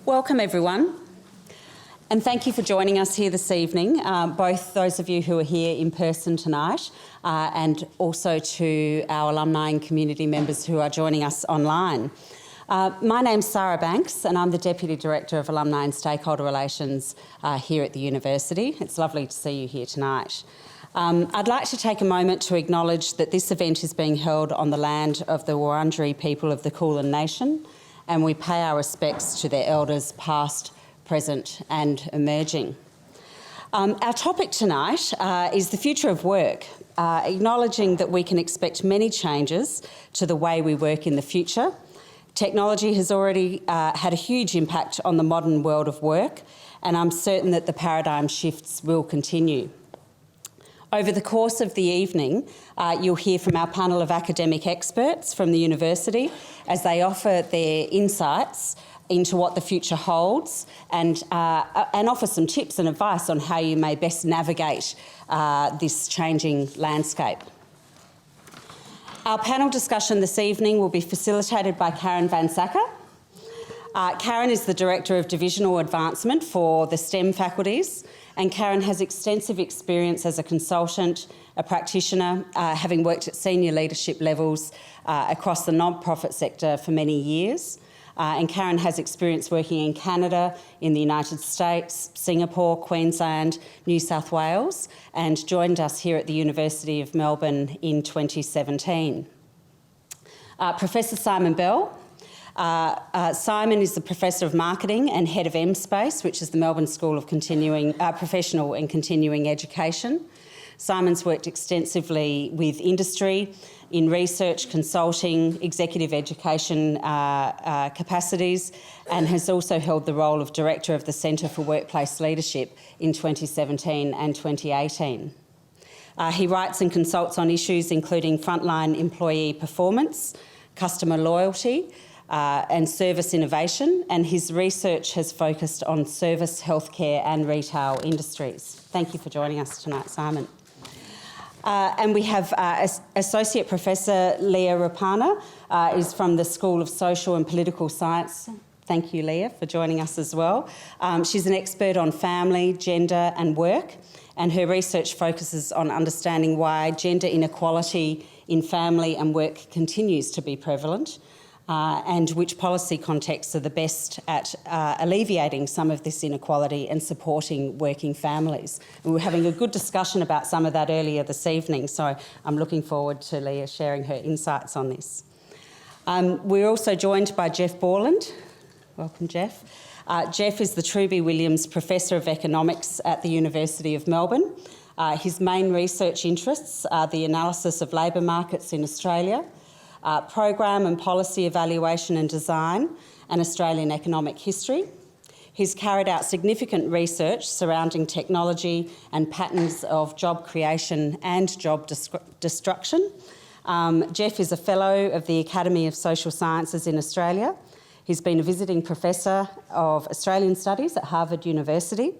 Welcome everyone, and thank you for joining us here this evening, both those of you who are here in person tonight and also to our alumni and community members who are joining us online. My name's Sarah Banks and I'm the Deputy Director of Alumni and Stakeholder Relations here at the University. It's lovely to see you here tonight. I'd like to take a moment to acknowledge that this event is being held on the land of the Wurundjeri people of the Kulin Nation, and we pay our respects to their elders past, present and emerging. Our topic tonight is the future of work, acknowledging that we can expect many changes to the way we work in the future. Technology has already had a huge impact on the modern world of work, and I'm certain that the paradigm shifts will continue. Over the course of the evening, you'll hear from our panel of academic experts from the University as they offer their insights into what the future holds and offer some tips and advice on how you may best navigate this changing landscape. Our panel discussion this evening will be facilitated by Karen Van Sacker. Karen is the Director of Divisional Advancement for the STEM faculties, and Karen has extensive experience as a consultant, a practitioner, having worked at senior leadership levels across the non-profit sector for many years. And Karen has experience working in Canada, in the United States, Singapore, Queensland, New South Wales, and joined us here at the University of Melbourne in 2017. Professor Simon Bell. Simon is the Professor of Marketing and Head of MSpace, which is the Melbourne School of Professional and Continuing Education. Simon's worked extensively with industry in research, consulting, executive education capacities, and has also held the role of Director of the Centre for Workplace Leadership in 2017 and 2018. He writes and consults on issues including frontline employee performance, customer loyalty, and service innovation, and his research has focused on service, healthcare and retail industries. Thank you for joining us tonight, Simon. And we have Associate Professor Leah Rapana, is from the School of Social and Political Science. Thank you, Leah, for joining us as well. She's an expert on family, gender and work, and her research focuses on understanding why gender inequality in family and work continues to be prevalent, and which policy contexts are the best at alleviating some of this inequality and supporting working families. And we were having a good discussion about some of that earlier this evening, so I'm looking forward to Leah sharing her insights on this. We're also joined by Jeff Borland. Welcome, Jeff. Jeff is the Truby Williams Professor of Economics at the University of Melbourne. His main research interests are the analysis of labour markets in Australia, program and policy evaluation and design, and Australian economic history. He's carried out significant research surrounding technology and patterns of job creation and job destruction. Jeff is a Fellow of the Academy of Social Sciences in Australia. He's been a visiting Professor of Australian Studies at Harvard University,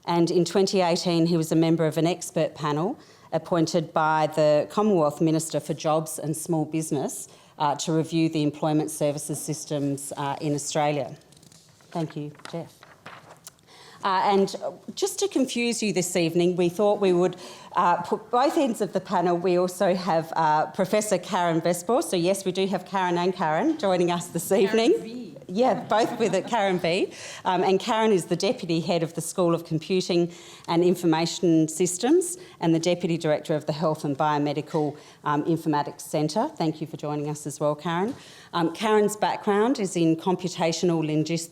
and in 2018 he was a member of an expert panel appointed by the Commonwealth Minister for Jobs and Small Business to review the employment services systems in Australia. Thank you, Jeff. And just to confuse you this evening, we thought we would put both ends of the panel. We also have Professor Karen Vespor. So yes, we do have Karen and Karen joining us this evening. Karen V. Yeah, both with it, Karen V. And Karen is the Deputy Head of the School of Computing and Information Systems and the Deputy Director of the Health and Biomedical Informatics Centre. Thank you for joining us as well, Karen. Karen's background is in computational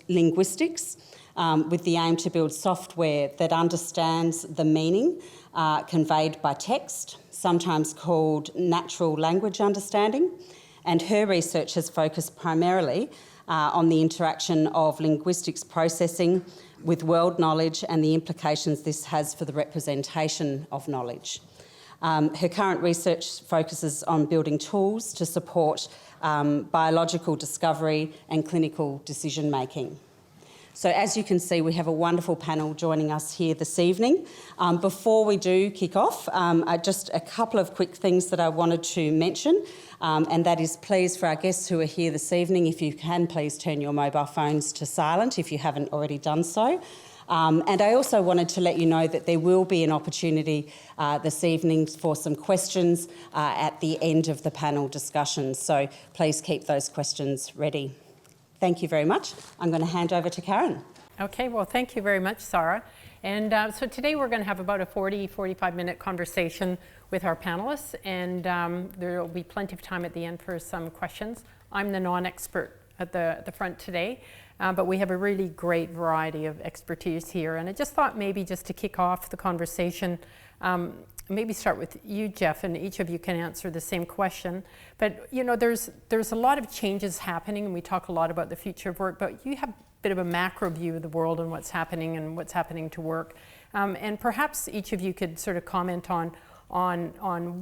linguistics, with the aim to build software that understands the meaning conveyed by text, sometimes called natural language understanding. And her research has focused primarily on the interaction of linguistics processing with world knowledge and the implications this has for the representation of knowledge. Her current research focuses on building tools to support biological discovery and clinical decision making. So as you can see, we have a wonderful panel joining us here this evening. Before we do kick off, just a couple of quick things that I wanted to mention, and that is please for our guests who are here this evening, if you can please turn your mobile phones to silent if you haven't already done so. And I also wanted to let you know that there will be an opportunity this evening for some questions at the end of the panel discussion. So please keep those questions ready. Thank you very much. I'm going to hand over to Karen. Okay, well, thank you very much, Sarah. And so today we're going to have about a 45-minute conversation with our panelists, and there will be plenty of time at the end for some questions. I'm the non-expert at the front today, but we have a really great variety of expertise here. And I just thought maybe just to kick off the conversation, maybe start with you, Jeff, and each of you can answer the same question. But you know, there's a lot of changes happening, and we talk a lot about the future of work, but you have a bit of a macro view of the world and what's happening to work. And perhaps each of you could sort of comment on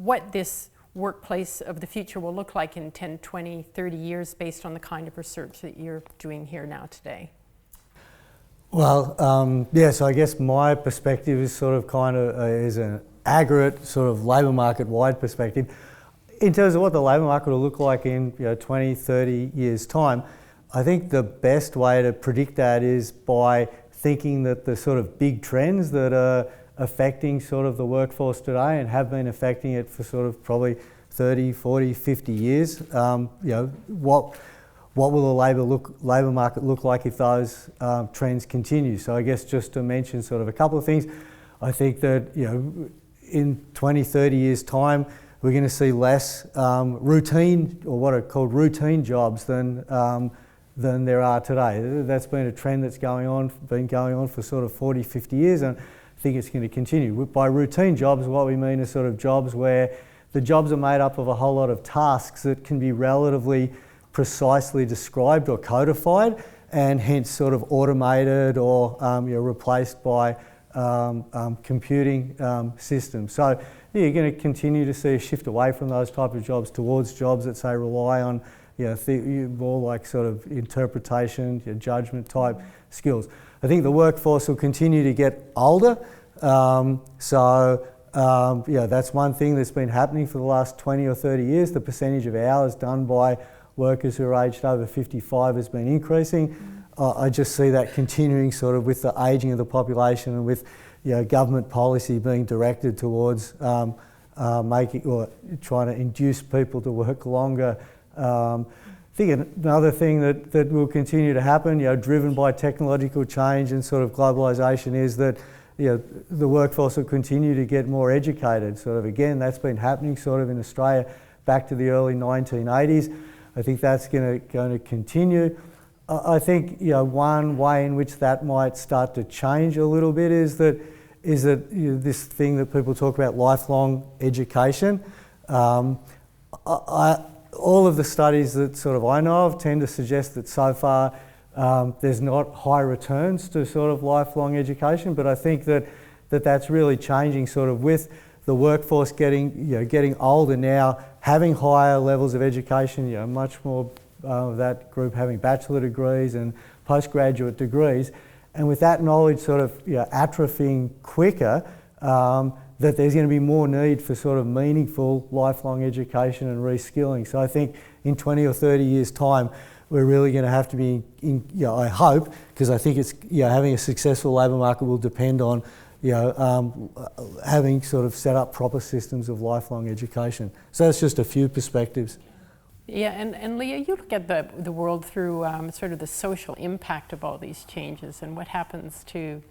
what this workplace of the future will look like in 10, 20, 30 years based on the kind of research that you're doing here now today. Well, yeah, so I guess my perspective is sort of is an aggregate sort of labour market wide perspective. In terms of what the labour market will look like in 20, 30 years time, I think the best way to predict that is by thinking that the sort of big trends that are affecting sort of the workforce today and have been affecting it for sort of probably 30, 40, 50 years, what will the labour market look like if those trends continue? So I guess just to mention sort of a couple of things, I think that in 20, 30 years time, we're going to see less routine, or what are called routine jobs than there are today. That's been a trend that's been going on for sort of 40, 50 years, and I think it's going to continue. By routine jobs, what we mean is sort of jobs where the jobs are made up of a whole lot of tasks that can be relatively precisely described or codified, and hence sort of automated or replaced by computing systems. So you're going to continue to see a shift away from those type of jobs towards jobs that say rely on more like sort of interpretation, judgment type skills. I think the workforce will continue to get older. That's one thing that's been happening for the last 20 or 30 years. The percentage of hours done by workers who are aged over 55 has been increasing. I just see that continuing sort of with the ageing of the population and with government policy being directed towards making or trying to induce people to work longer. I think another thing that will continue to happen, driven by technological change and sort of globalisation, is that the workforce will continue to get more educated. Sort of again, that's been happening sort of in Australia back to the early 1980s. I think that's going to continue. I think one way in which that might start to change a little bit is that this thing that people talk about, lifelong education. All of the studies that sort of I know of tend to suggest that so far there's not high returns to sort of lifelong education, but I think that's really changing sort of with the workforce getting older now, having higher levels of education, much more of that group having bachelor degrees and postgraduate degrees, and with that knowledge sort of atrophying quicker, that there's going to be more need for sort of meaningful lifelong education and reskilling. So I think in 20 or 30 years' time, we're really going to have to be, I hope, because I think it's having a successful labour market will depend on having sort of set up proper systems of lifelong education. So that's just a few perspectives. Yeah, and Leah, you look at the world through sort of the social impact of all these changes and what happens to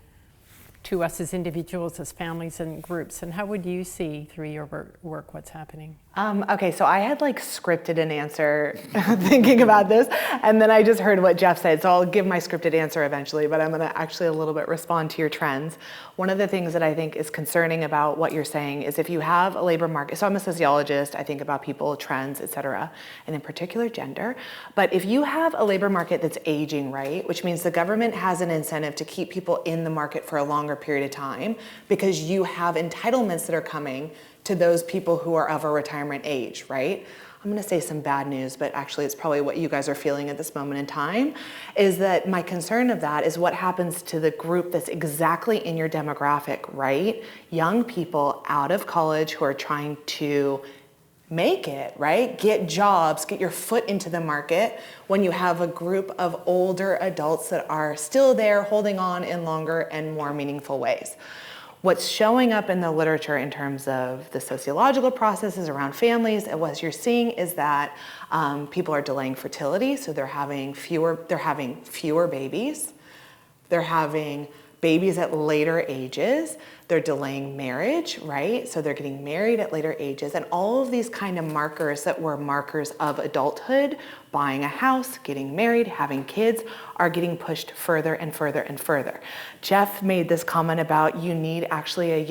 us as individuals, as families and groups, and how would you see through your work what's happening? Okay, so I had scripted an answer thinking about this, and then I just heard what Jeff said, so I'll give my scripted answer eventually, but I'm going to actually a little bit respond to your trends. One of the things that I think is concerning about what you're saying is if you have a labor market, so I'm a sociologist, I think about people, trends, etc., and in particular gender, but if you have a labor market that's aging, right, which means the government has an incentive to keep people in the market for a longer period of time because you have entitlements that are coming to those people who are of a retirement age, right? I'm going to say some bad news, but actually it's probably what you guys are feeling at this moment in time, is that my concern of that is what happens to the group that's exactly in your demographic, right? Young people out of college who are trying to make it, right? Get jobs, get your foot into the market, when you have a group of older adults that are still there holding on in longer and more meaningful ways. What's showing up in the literature in terms of the sociological processes around families, and what you're seeing is that people are delaying fertility, so they're having fewer babies, they're having babies at later ages, they're delaying marriage, right? So they're getting married at later ages, and all of these kind of markers that were markers of adulthood, buying a house, getting married, having kids, are getting pushed further and further and further. Jeff made this comment about you need actually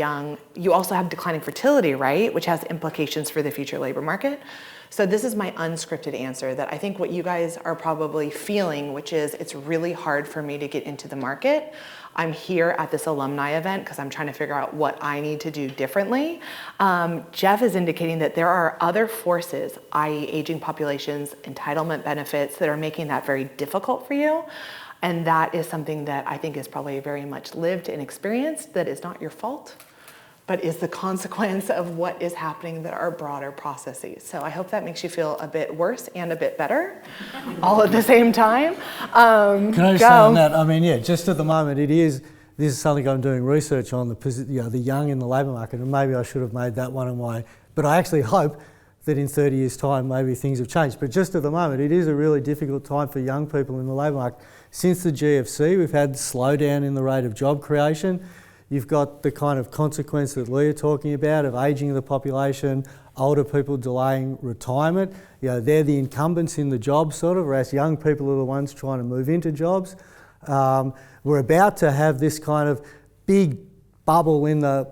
you also have declining fertility, right? Which has implications for the future labor market. So this is my unscripted answer that I think what you guys are probably feeling, which is it's really hard for me to get into the market. I'm here at this alumni event because I'm trying to figure out what I need to do differently. Jeff is indicating that there are other forces, i.e. aging populations, entitlement benefits, that are making that very difficult for you. And that is something that I think is probably very much lived and experienced, that is not your fault, but is the consequence of what is happening that are broader processes. So I hope that makes you feel a bit worse and a bit better, all at the same time. Can I just say on that? I mean, yeah, just at the moment, this is something I'm doing research on, the young in the labour market, and maybe I should have made that one of my, but I actually hope that in 30 years' time, maybe things have changed. But just at the moment, it is a really difficult time for young people in the labour market. Since the GFC, we've had slowdown in the rate of job creation. You've got the kind of consequence that Leah talking about of ageing of the population, older people delaying retirement. They're the incumbents in the job sort of, whereas young people are the ones trying to move into jobs. We're about to have this kind of big bubble in the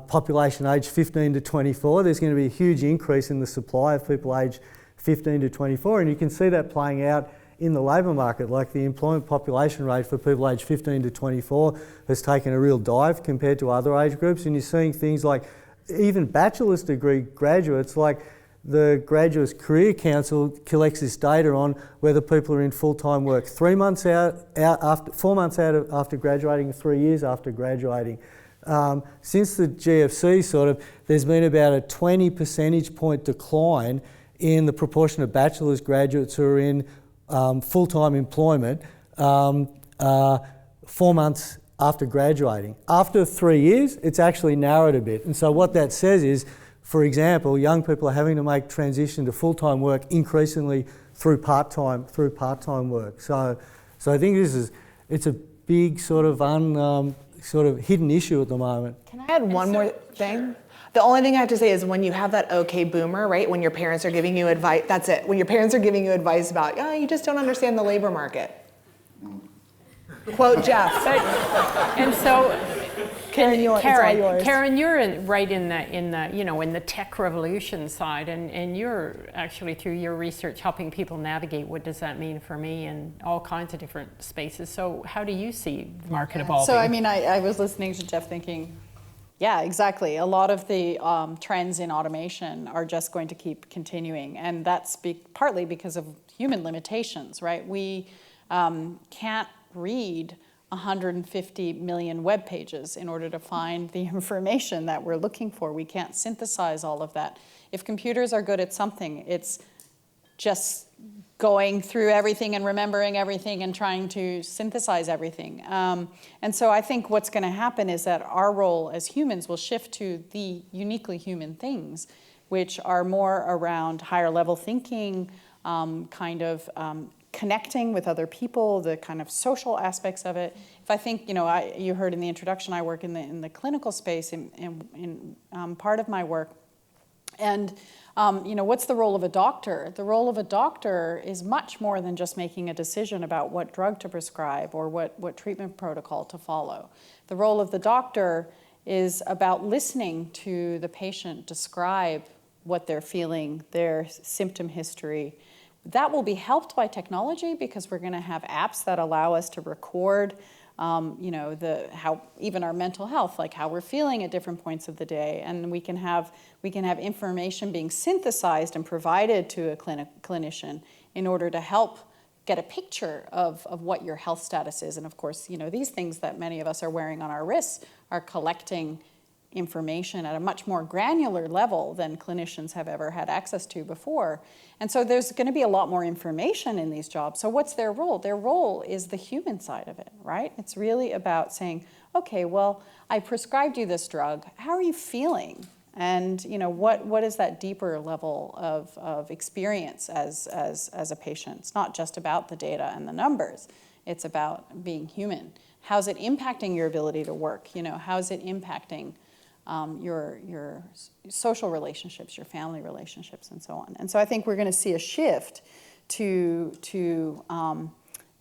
population aged 15 to 24. There's going to be a huge increase in the supply of people aged 15 to 24, and you can see that playing out in the labour market. Like the employment population rate for people aged 15 to 24 has taken a real dive compared to other age groups, and you're seeing things like even bachelor's degree graduates, like the Graduates Career Council collects this data on whether people are in full-time work 4 months out after graduating, 3 years after graduating. Since the GFC there's been about a 20 percentage point decline in the proportion of bachelor's graduates who are in full-time employment 4 months after graduating. After 3 years, it's actually narrowed a bit. And so what that says is, for example, young people are having to make transition to full-time work increasingly through part-time work. So I think it's a big sort of hidden issue at the moment. Can I add one more thing? The only thing I have to say is when you have that okay boomer, right? When your parents are giving you advice, that's it. When your parents are giving you advice about, you just don't understand the labor market. Quote Jeff. And so, Karen, Karen, you're right in the tech revolution side, and you're actually through your research helping people navigate what does that mean for me in all kinds of different spaces. So how do you see the market evolving? So I was listening to Jeff thinking, yeah, exactly. A lot of the trends in automation are just going to keep continuing, and that's partly because of human limitations, right? We can't read 150 million web pages in order to find the information that we're looking for. We can't synthesize all of that. If computers are good at something, it's just going through everything and remembering everything and trying to synthesize everything. And so I think what's going to happen is that our role as humans will shift to the uniquely human things, which are more around higher level thinking, connecting with other people, the kind of social aspects of it. If I think, you heard in the introduction, I work in the clinical space in part of my work. And what's the role of a doctor? The role of a doctor is much more than just making a decision about what drug to prescribe or what treatment protocol to follow. The role of the doctor is about listening to the patient describe what they're feeling, their symptom history. That will be helped by technology because we're going to have apps that allow us to record you know, how even our mental health, like how we're feeling at different points of the day, and we can have information being synthesized and provided to a clinician in order to help get a picture of what your health status is. And of course, you know, these things that many of us are wearing on our wrists are collecting information at a much more granular level than clinicians have ever had access to before. And so there's going to be a lot more information in these jobs. So what's their role? Their role is the human side of it, right? It's really about saying, okay, well, I prescribed you this drug. How are you feeling? And you know, what is that deeper level of experience as a patient? It's not just about the data and the numbers. It's about being human. How's it impacting your ability to work? You know, how's it impacting your social relationships, your family relationships, and so on. And so I think we're going to see a shift to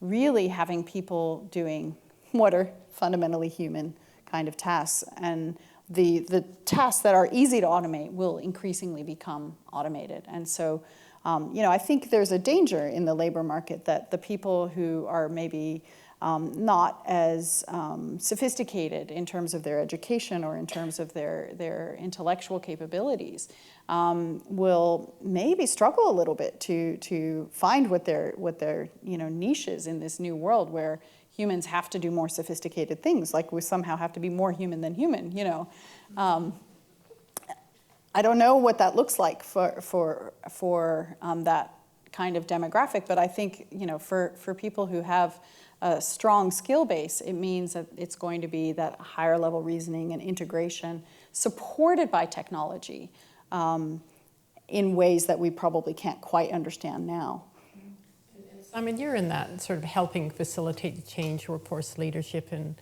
really having people doing what are fundamentally human kind of tasks. And the tasks that are easy to automate will increasingly become automated. And so, you know, I think there's a danger in the labor market that the people who are maybe not as sophisticated in terms of their education or in terms of their intellectual capabilities will maybe struggle a little bit to find what their you know, niche is in this new world where humans have to do more sophisticated things, like we somehow have to be more human than human, you know. I don't know what that looks like for that kind of demographic, but I think, you know, for people who have a strong skill base, it means that it's going to be that higher level reasoning and integration supported by technology in ways that we probably can't quite understand now. I mean, you're in that sort of helping facilitate the change, workforce leadership and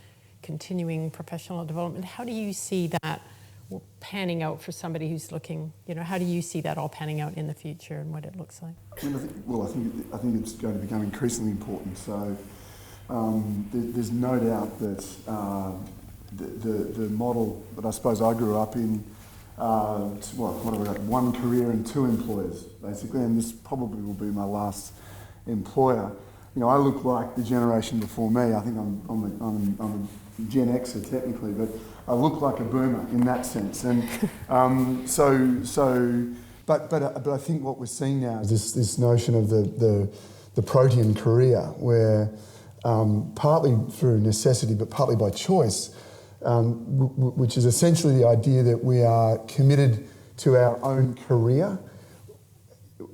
continuing professional development. How do you see that panning out for somebody who's looking, you know, how do you see that all panning out in the future and what it looks like? I think it's going to become increasingly important. So there's no doubt that the model that I suppose I grew up in, what have I got? One career and two employers, basically, and this probably will be my last employer. You know, I look like the generation before me. I think I'm a Gen Xer technically, but I look like a boomer in that sense. And but I think what we're seeing now is this notion of the protean career, where partly through necessity, but partly by choice, which is essentially the idea that we are committed to our own career,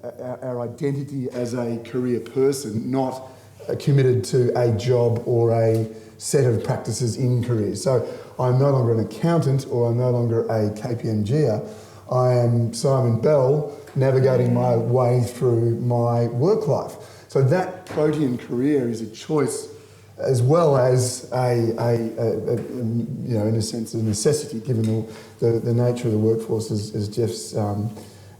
our identity as a career person, not committed to a job or a set of practices in careers. So I'm no longer an accountant or I'm no longer a KPMGer. I am Simon Bell navigating my way through my work life. So that protean career is a choice as well as you know, in a sense, a necessity given the nature of the workforce as Jeff's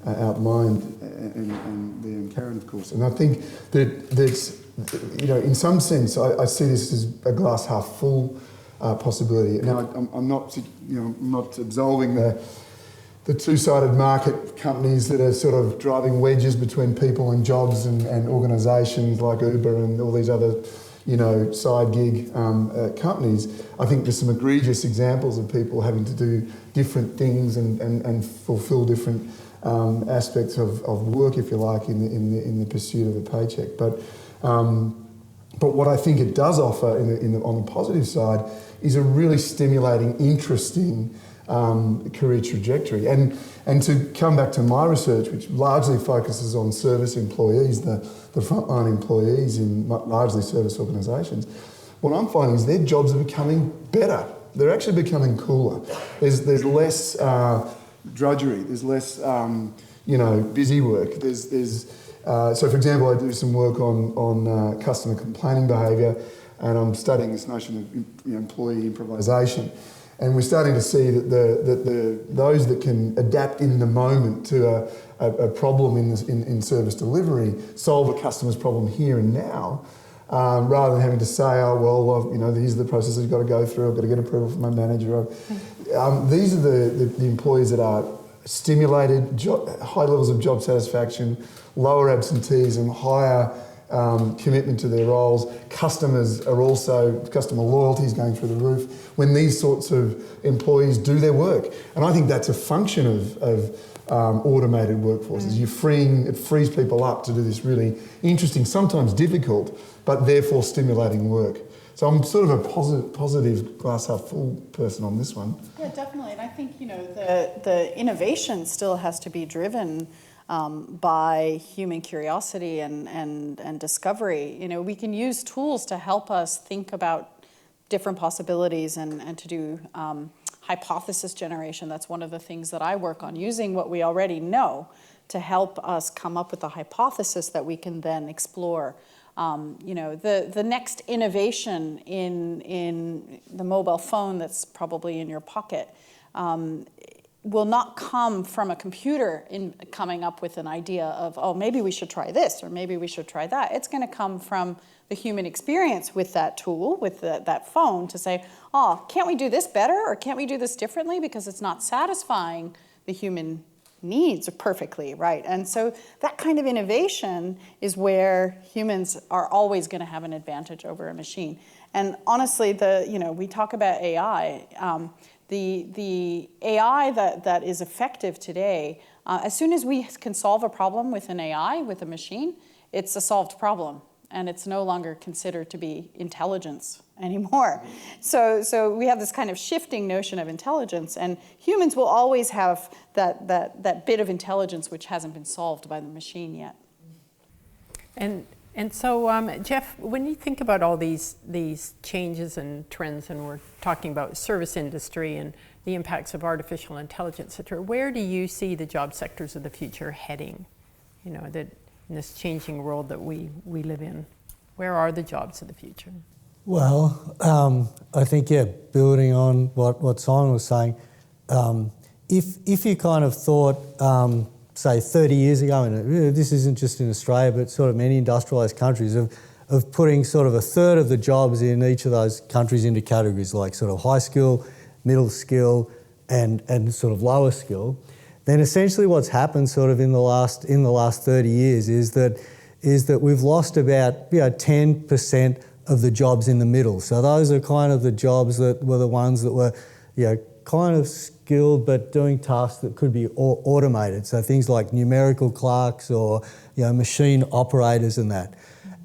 outlined and Karen, of course. And I think that's, you know, in some sense, I see this as a glass half full possibility. Now, I'm not, you know, I'm not absolving the two-sided market companies that are sort of driving wedges between people and jobs and organisations like Uber and all these other, you know, side gig companies. I think there's some egregious examples of people having to do different things and fulfil different aspects of work, if you like, in the pursuit of a paycheck. But what I think it does offer on the positive side is a really stimulating, interesting career trajectory. And to come back to my research, which largely focuses on service employees, the frontline employees in largely service organisations, what I'm finding is their jobs are becoming better. They're actually becoming cooler. There's less drudgery. There's less, you know, busy work. So, for example, I do some work on customer complaining behaviour, and I'm studying this notion of, you know, employee improvisation. And we're starting to see that those that can adapt in the moment to a problem in service delivery solve a customer's problem here and now, rather than having to say, oh, well, you know, these are the processes I've got to go through, I've got to get approval from my manager. These are the employees that are stimulated, high levels of job satisfaction, lower absenteeism, higher commitment to their roles. Customer loyalty is going through the roof when these sorts of employees do their work. And I think that's a function of automated workforces. It frees people up to do this really interesting, sometimes difficult, but therefore stimulating work. So I'm sort of a positive glass half full person on this one. Yeah, definitely. And I think, the innovation still has to be driven by human curiosity and discovery. We can use tools to help us think about different possibilities and to do hypothesis generation. That's one of the things that I work on, using what we already know to help us come up with a hypothesis that we can then explore. The next innovation in the mobile phone that's probably in your pocket will not come from a computer in coming up with an idea of, oh, maybe we should try this or maybe we should try that. It's going to come from the human experience with that tool, with that phone, to say, oh, can't we do this better or can't we do this differently because it's not satisfying the human needs perfectly, right? And so that kind of innovation is where humans are always going to have an advantage over a machine. And honestly, we talk about AI. The AI that is effective today, as soon as we can solve a problem with an AI, with a machine, it's a solved problem. And it's no longer considered to be intelligence anymore. So we have this kind of shifting notion of intelligence, and humans will always have that bit of intelligence which hasn't been solved by the machine yet. And so, Jeff, when you think about all these changes and trends, and we're talking about service industry and the impacts of artificial intelligence, et cetera, where do you see the job sectors of the future heading? In this changing world that we live in, where are the jobs of the future? Well, I think, building on what Simon was saying, if you kind of thought, say 30 years ago, and this isn't just in Australia, but sort of many industrialised countries, of putting sort of a third of the jobs in each of those countries into categories like sort of high skill, middle skill, and sort of lower skill, then essentially what's happened sort of in the last 30 years is that we've lost about 10% of the jobs in the middle. So those are kind of the jobs that were the ones that were kind of skilled but doing tasks that could be automated. So things like numerical clerks or machine operators and that.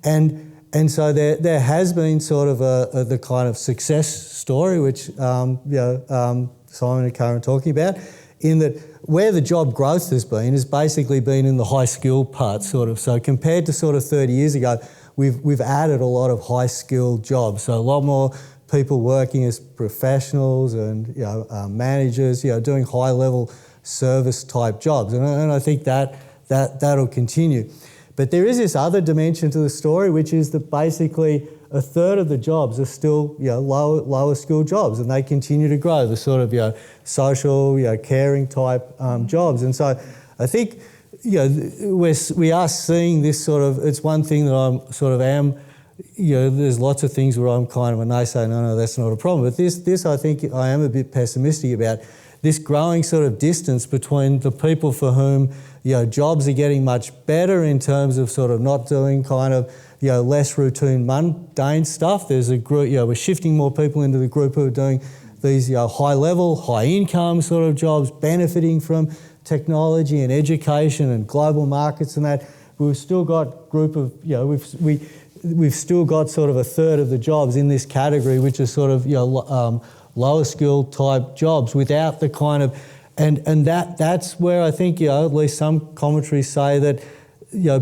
And so there has been sort of the kind of success story which Simon and Karen are talking about, in that where the job growth has been has basically been in the high skill part sort of. So compared to sort of 30 years ago, we've added a lot of high skill jobs. So a lot more people working as professionals and managers, doing high level service type jobs. And I think that'll continue. But there is this other dimension to the story, which is that basically a third of the jobs are still lower skill jobs, and they continue to grow, the sort of social, caring type jobs. And so I think we are seeing this sort of, it's one thing that I'm sort of there's lots of things where I'm kind of a naysayer, no, that's not a problem. But this I think I am a bit pessimistic about, this growing sort of distance between the people for whom jobs are getting much better in terms of sort of not doing kind of less routine, mundane stuff. There's a group, we're shifting more people into the group who are doing these high level, high income sort of jobs, benefiting from technology and education and global markets and that. We've still got group of we've still got sort of a third of the jobs in this category, which are sort of lower skill type jobs without the kind of, and that's where I think at least some commentaries say that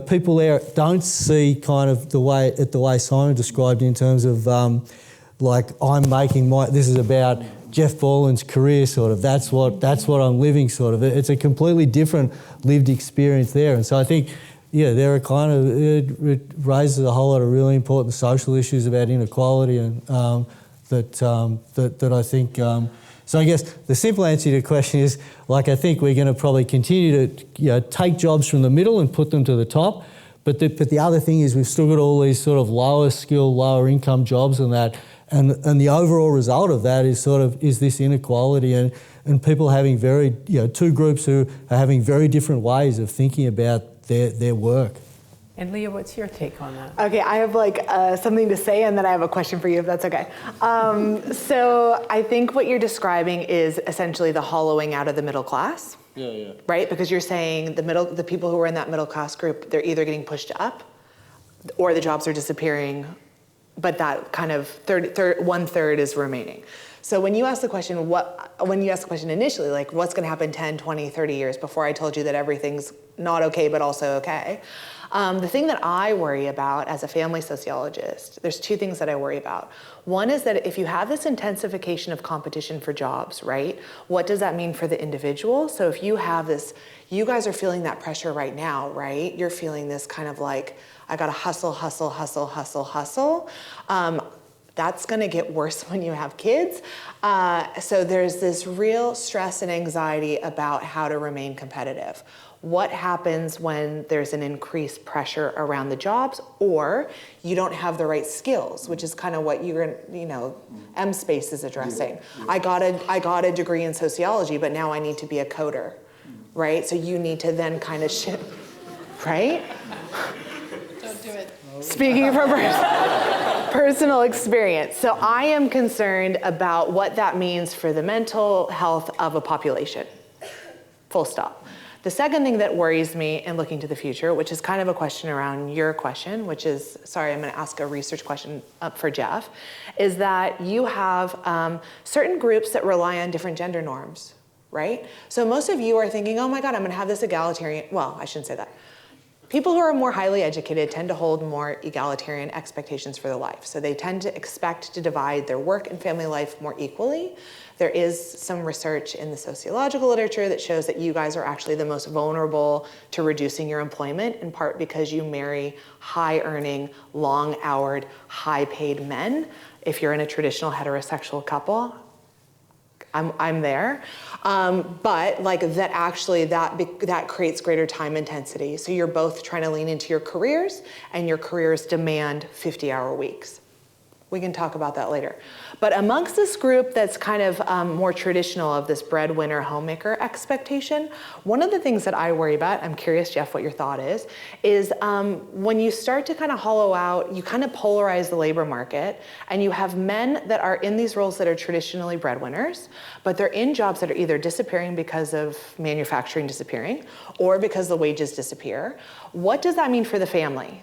people there don't see kind of the way Simon described in terms of like I'm making this is about Jeff Borland's career sort of. That's what I'm living sort of. It's a completely different lived experience there, and so I think. There are kind of, it raises a whole lot of really important social issues about inequality and that I think, so I guess the simple answer to your question is, like, I think we're going to probably continue to take jobs from the middle and put them to the top, but the other thing is we've still got all these sort of lower skill, lower income jobs and that, and the overall result of that is this inequality and people having two groups who are having very different ways of thinking about their work. And Leah, what's your take on that? Okay, I have like something to say, and then I have a question for you, if that's okay. So I think what you're describing is essentially the hollowing out of the middle class. Yeah. Right? Because you're saying the people who are in that middle class group, they're either getting pushed up, or the jobs are disappearing, but that kind of 1/3 is remaining. So when you ask the question, initially, like what's going to happen 10, 20, 30 years before I told you that everything's not okay, but also okay. The thing that I worry about as a family sociologist, there's two things that I worry about. One is that if you have this intensification of competition for jobs, right? What does that mean for the individual? So if you have this, you guys are feeling that pressure right now, right? You're feeling this kind of like, I gotta hustle. That's gonna get worse when you have kids. So there's this real stress and anxiety about how to remain competitive. What happens when there's an increased pressure around the jobs, or you don't have the right skills, which is kind of what M-Space is addressing. Yeah. I got a degree in sociology, but now I need to be a coder, right? So you need to then kind of shift, right? Don't do it. Speaking from personal experience. So I am concerned about what that means for the mental health of a population. Full stop. The second thing that worries me in looking to the future, which is kind of a question around your question, which is, sorry, I'm gonna ask a research question up for Jeff, is that you have certain groups that rely on different gender norms, right? So most of you are thinking, oh my God, I'm gonna have this egalitarian, well, I shouldn't say that. People who are more highly educated tend to hold more egalitarian expectations for their life. So they tend to expect to divide their work and family life more equally. There is some research in the sociological literature that shows that you guys are actually the most vulnerable to reducing your employment, in part because you marry high-earning, long-houred, high-paid men. If you're in a traditional heterosexual couple, I'm there. But like that actually, that creates greater time intensity. So you're both trying to lean into your careers, and your careers demand 50-hour weeks. We can talk about that later. But amongst this group that's kind of more traditional of this breadwinner homemaker expectation, one of the things that I worry about, I'm curious, Jeff, what your thought is when you start to kind of hollow out, you kind of polarize the labor market, and you have men that are in these roles that are traditionally breadwinners, but they're in jobs that are either disappearing because of manufacturing disappearing, or because the wages disappear. What does that mean for the family?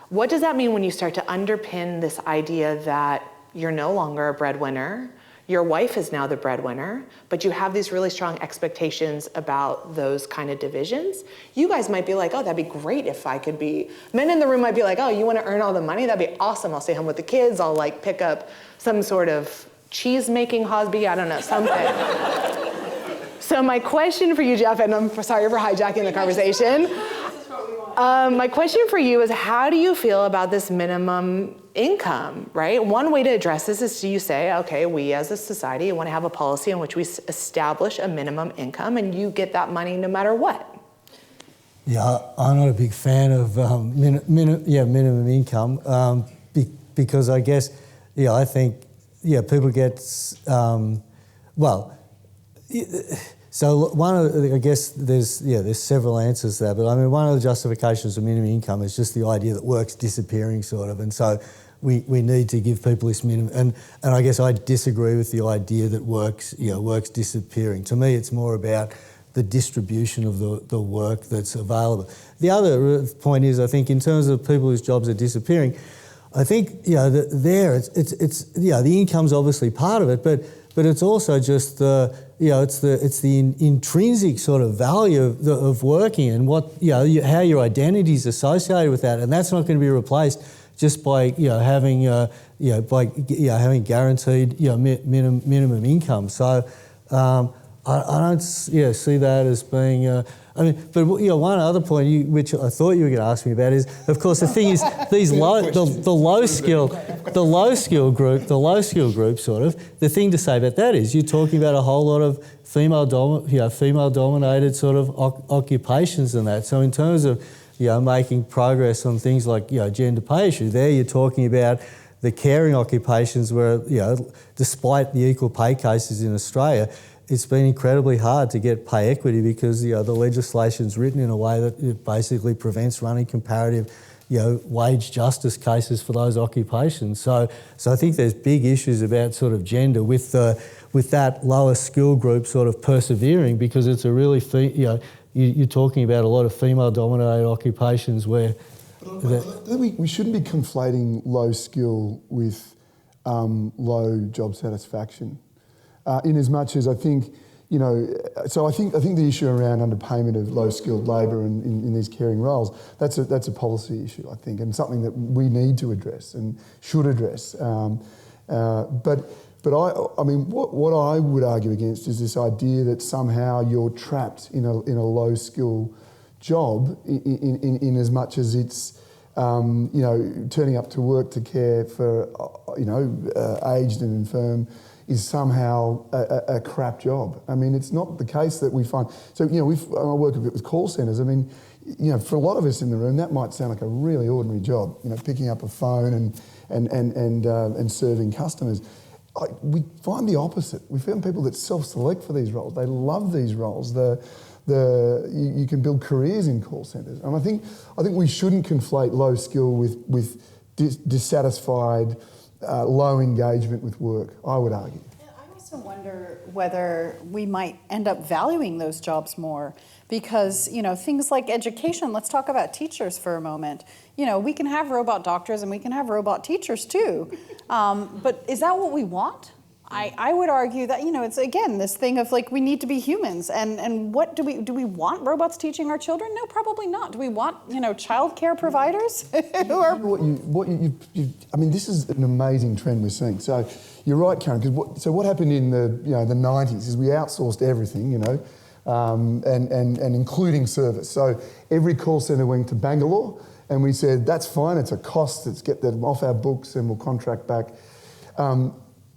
What does that mean when you start to underpin this idea that you're no longer a breadwinner, your wife is now the breadwinner, but you have these really strong expectations about those kind of divisions? You guys might be like, oh, that'd be great if I could be, men in the room might be like, oh, you want to earn all the money? That'd be awesome. I'll stay home with the kids. I'll like pick up some sort of cheese making hobby. I don't know, something. So my question for you, Jeff, and I'm sorry for hijacking the conversation. My question for you is, how do you feel about this minimum income, right? One way to address this is you say, okay, we as a society want to have a policy in which we establish a minimum income, and you get that money no matter what. Yeah, I'm not a big fan of minimum income because I guess, I think, people get, so one of the, I guess there's several answers there, but I mean one of the justifications of minimum income is just the idea that work's disappearing sort of, and so we need to give people this minimum, and I guess I disagree with the idea that work's disappearing. To me, it's more about the distribution of the work that's available. The other point is, I think in terms of people whose jobs are disappearing, I think the income's obviously part of it, but it's also just it's the intrinsic sort of value of working, and what how your identity is associated with that, and that's not going to be replaced just by having guaranteed minimum income. So I don't see that as being. One other point which I thought you were going to ask me about is, of course, the thing is the low skill group sort of. The thing to say about that is you're talking about a whole lot of female dominated sort of occupations and that. So in terms of making progress on things like gender pay issue, there you're talking about the caring occupations where despite the equal pay cases in Australia, it's been incredibly hard to get pay equity because the legislation's written in a way that it basically prevents running comparative wage justice cases for those occupations. So I think there's big issues about sort of gender with that lower skill group sort of persevering, because it's a really, you're talking about a lot of female-dominated occupations where... We shouldn't be conflating low skill with low job satisfaction. In as much as I think, so I think the issue around underpayment of low-skilled labour in these caring roles, that's a policy issue, I think, and something that we need to address and should address. But I mean, what I would argue against is this idea that somehow you're trapped in a low-skill job in as much as it's turning up to work to care for aged and infirm is somehow a crap job. I mean, it's not the case that we find. So I work a bit with call centres. I mean, for a lot of us in the room, that might sound like a really ordinary job. Picking up a phone and serving customers. We find the opposite. We found people that self-select for these roles. They love these roles. You can build careers in call centres, and I think we shouldn't conflate low skill with dissatisfied, low engagement with work. I would argue. I also wonder whether we might end up valuing those jobs more, because things like education. Let's talk about teachers for a moment. We can have robot doctors and we can have robot teachers too, but is that what we want? I would argue that it's again this thing of like we need to be humans, and what do we want robots teaching our children? No, probably not. Do we want childcare providers who are? I mean, this is an amazing trend we're seeing. So you're right, Karen. Because what happened in the 90s is we outsourced everything, and including service. So every call centre went to Bangalore, and we said that's fine. It's a cost. Let's get them off our books, and we'll contract back.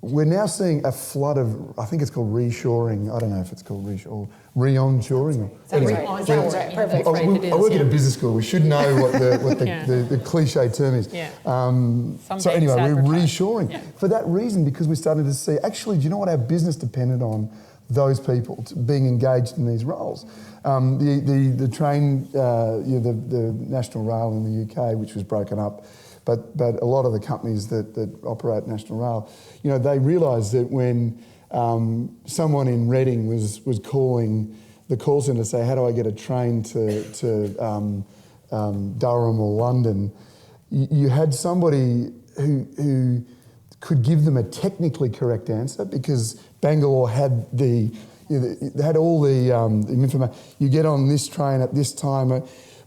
We're now seeing a flood of, I think it's called reshoring. I don't know if it's called reshoring or re-onshoring. Perfect. I work at a business school. We should know what the cliche term is. Yeah. So anyway, we're reshoring. For that reason, because we're starting to see, actually, do you know what our business depended on? Those people being engaged in these roles. The train, the National Rail in the UK, which was broken up, but a lot of the companies that operate National Rail, they realised that when someone in Reading was calling the call centre to say, how do I get a train to Durham or London, you had somebody who could give them a technically correct answer, because Bangalore had they had all the information. You get on this train at this time,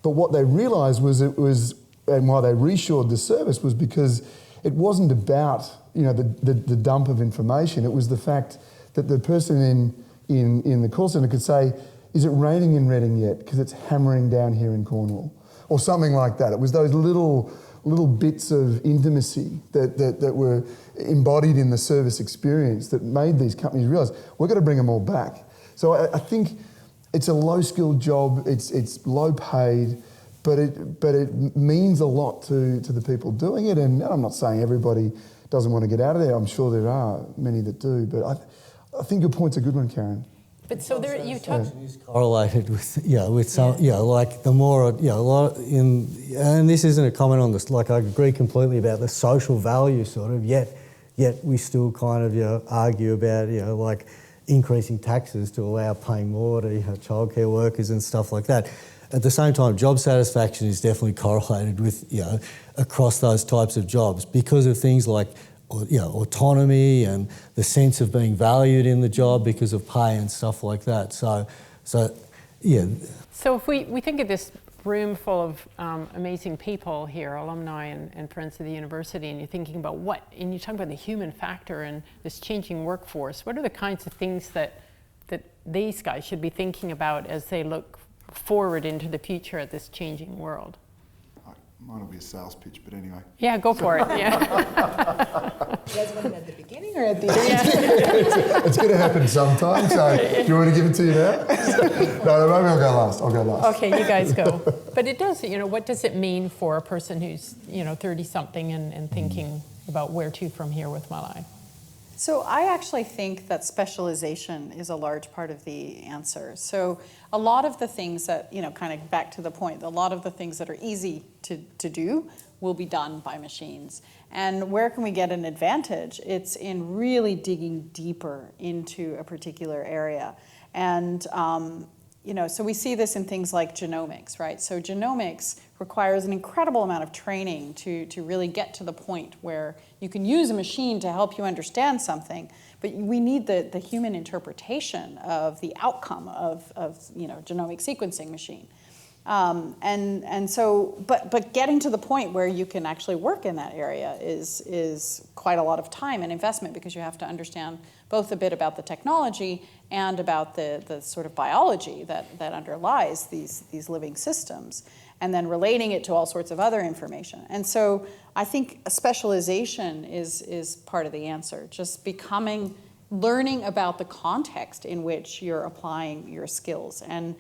but what they realised was and why they reshored the service was because it wasn't about the dump of information. It was the fact that the person in the call centre could say, "Is it raining in Reading yet? Because it's hammering down here in Cornwall," or something like that. It was those little bits of intimacy that were embodied in the service experience that made these companies realise we've got to bring them all back. So I think it's a low-skilled job. It's low paid, but it means a lot to the people doing it. And I'm not saying everybody doesn't want to get out of there. I'm sure there are many that do. But I think your point's a good one, Karen. But so there, you talked. Is correlated with some like the more a lot and this isn't a comment on this. Like I agree completely about the social value sort of. Yet we still kind of argue about like increasing taxes to allow paying more to childcare workers and stuff like that. At the same time, job satisfaction is definitely correlated with across those types of jobs because of things like autonomy and the sense of being valued in the job because of pay and stuff like that. So yeah. So if we think of this room full of amazing people here, alumni and friends of the university, and you're thinking about and you talk about the human factor and this changing workforce, what are the kinds of things that these guys should be thinking about as they look forward into the future at this changing world? Mine will be a sales pitch, but anyway. Yeah, go for it. Yeah. You guys want it at the beginning or at the end? It's going to happen sometime, so do you want me to give it to you now? No, maybe I'll go last. Okay, you guys go. But it does, what does it mean for a person who's, 30-something and thinking about where to from here with my life? So I actually think that specialization is a large part of the answer. So a lot of the things that, kind of back to the point, a lot of the things that are easy to do will be done by machines. And where can we get an advantage? It's in really digging deeper into a particular area. And so we see this in things like genomics, right? So genomics requires an incredible amount of training to really get to the point where you can use a machine to help you understand something, but we need the human interpretation of the outcome of genomic sequencing machine. But getting to the point where you can actually work in that area is quite a lot of time and investment, because you have to understand both a bit about the technology and about the sort of biology that underlies these living systems, and then relating it to all sorts of other information. And so I think a specialization is part of the answer, just learning about the context in which you're applying your skills, and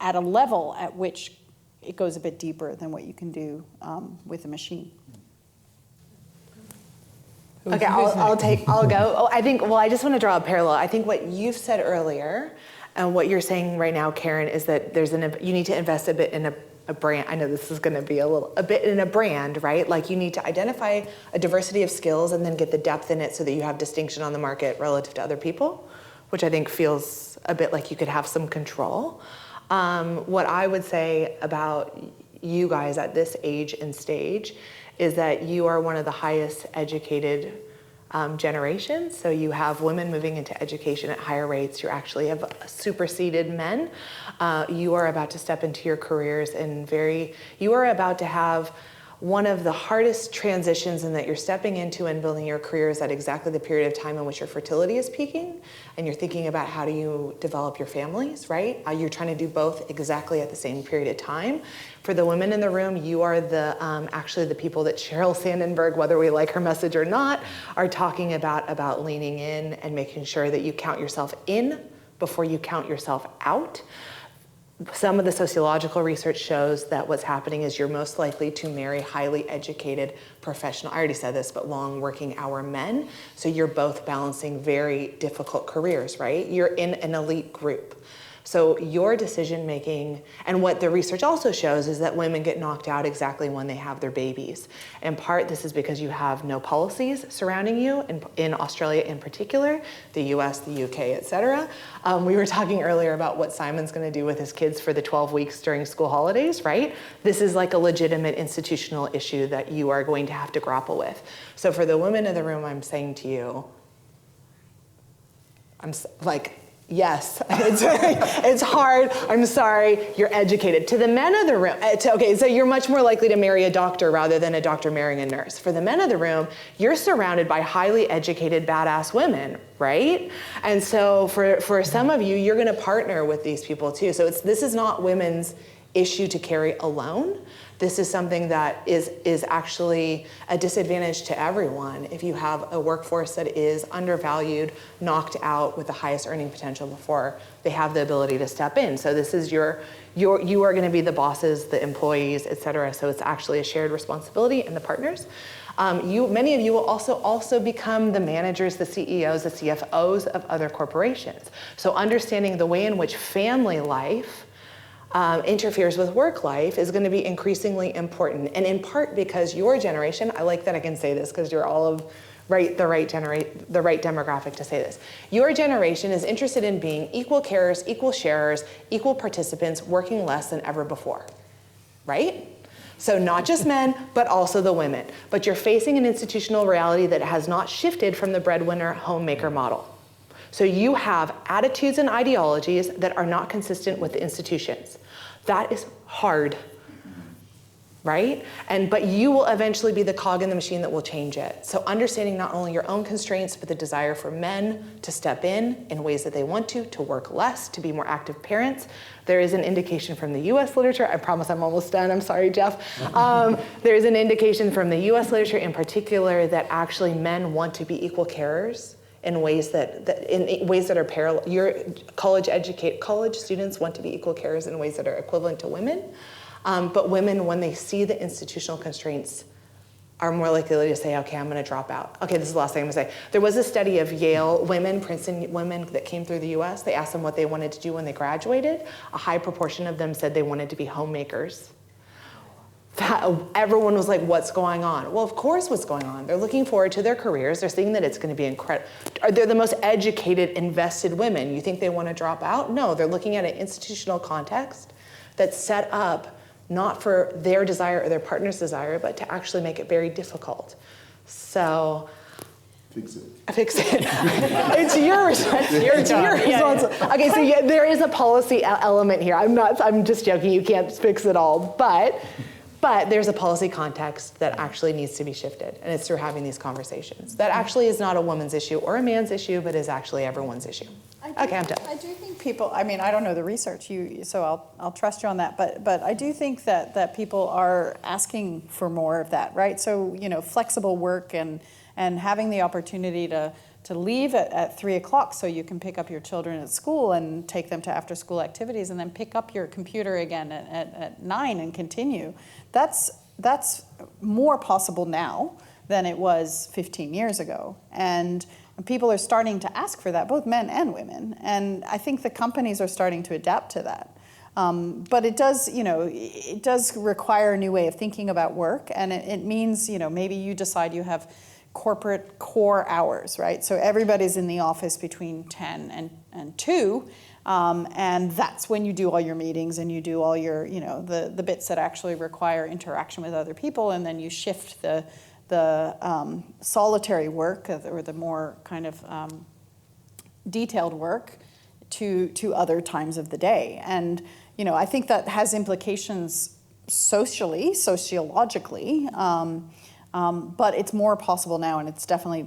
at a level at which it goes a bit deeper than what you can do with a machine. Okay, I'll go. Oh, I just want to draw a parallel. I think what you've said earlier and what you're saying right now, Karen, is that you need to invest a bit in a brand. I know this is going to be a bit in a brand, right? Like you need to identify a diversity of skills and then get the depth in it so that you have distinction on the market relative to other people, which I think feels a bit like you could have some control. What I would say about you guys at this age and stage is that you are one of the highest educated generations. So you have women moving into education at higher rates. You actually have superseded men. You are about to step into your careers you are about to have one of the hardest transitions in that you're stepping into and building your careers at exactly the period of time in which your fertility is peaking, and you're thinking about how do you develop your families, right? You're trying to do both exactly at the same period of time. For the women in the room, you are actually the people that Sheryl Sandberg, whether we like her message or not, are talking about leaning in and making sure that you count yourself in before you count yourself out. Some of the sociological research shows that what's happening is you're most likely to marry highly educated professional, I already said this, but long working hour men. So you're both balancing very difficult careers, right? You're in an elite group. So your decision making, and what the research also shows is that women get knocked out exactly when they have their babies. In part, this is because you have no policies surrounding you, in Australia in particular, the US, the UK, et cetera. We were talking earlier about what Simon's gonna do with his kids for the 12 weeks during school holidays, right? This is like a legitimate institutional issue that you are going to have to grapple with. So for the women in the room, I'm saying to you, yes, it's hard. I'm sorry, you're educated. To the men of the room, so you're much more likely to marry a doctor rather than a doctor marrying a nurse. For the men of the room, you're surrounded by highly educated, badass women, right? And so for some of you, you're gonna partner with these people too. So this is not women's issue to carry alone. This is something that is actually a disadvantage to everyone if you have a workforce that is undervalued, knocked out with the highest earning potential before they have the ability to step in. So this is you are going to be the bosses, the employees, et cetera. So it's actually a shared responsibility and the partners. Many of you will also become the managers, the CEOs, the CFOs of other corporations. So understanding the way in which family life interferes with work life is going to be increasingly important, and in part because your generation, I like that I can say this because you're all of the right demographic to say this. Your generation is interested in being equal carers, equal sharers, equal participants, working less than ever before, right? So not just men, but also the women. But you're facing an institutional reality that has not shifted from the breadwinner homemaker model. So you have attitudes and ideologies that are not consistent with the institutions. That is hard, right? But you will eventually be the cog in the machine that will change it. So understanding not only your own constraints, but the desire for men to step in ways that they want to work less, to be more active parents. There is an indication from the US literature, I promise I'm almost done, I'm sorry, Jeff. There is an indication from the US literature in particular that actually men want to be equal carers in ways that are parallel. Your college students want to be equal carers in ways that are equivalent to women. But women, when they see the institutional constraints are more likely to say, okay, I'm going to drop out. Okay, this is the last thing I'm going to say. There was a study of Yale women, Princeton women that came through the US. They asked them what they wanted to do when they graduated. A high proportion of them said they wanted to be homemakers. Everyone was like, what's going on? Well, of course what's going on. They're looking forward to their careers. They're seeing that it's going to be incredible. They're the most educated, invested women. You think they want to drop out? No, they're looking at an institutional context that's set up not for their desire or their partner's desire, but to actually make it very difficult. So, fix it. Fix it. It's your responsibility. Okay, so yeah, there is a policy element here. I'm just joking. You can't fix it all, but there's a policy context that actually needs to be shifted, and it's through having these conversations. That actually is not a woman's issue or a man's issue, but is actually everyone's issue. Okay, I'm done. I do think people, I mean, I don't know the research, so I'll trust you on that, but I do think that people are asking for more of that, right? So, flexible work and having the opportunity to leave at 3 o'clock so you can pick up your children at school and take them to after school activities and then pick up your computer again at 9 and continue. That's more possible now than it was 15 years ago. And people are starting to ask for that, both men and women. And I think the companies are starting to adapt to that. But it does, it does require a new way of thinking about work. And it means, maybe you decide you have corporate core hours, right? So everybody's in the office between 10 and 2. And that's when you do all your meetings and you do all your, the bits that actually require interaction with other people. And then you shift the solitary work or the more kind of detailed work to other times of the day. And, I think that has implications sociologically, but it's more possible now, and it's definitely,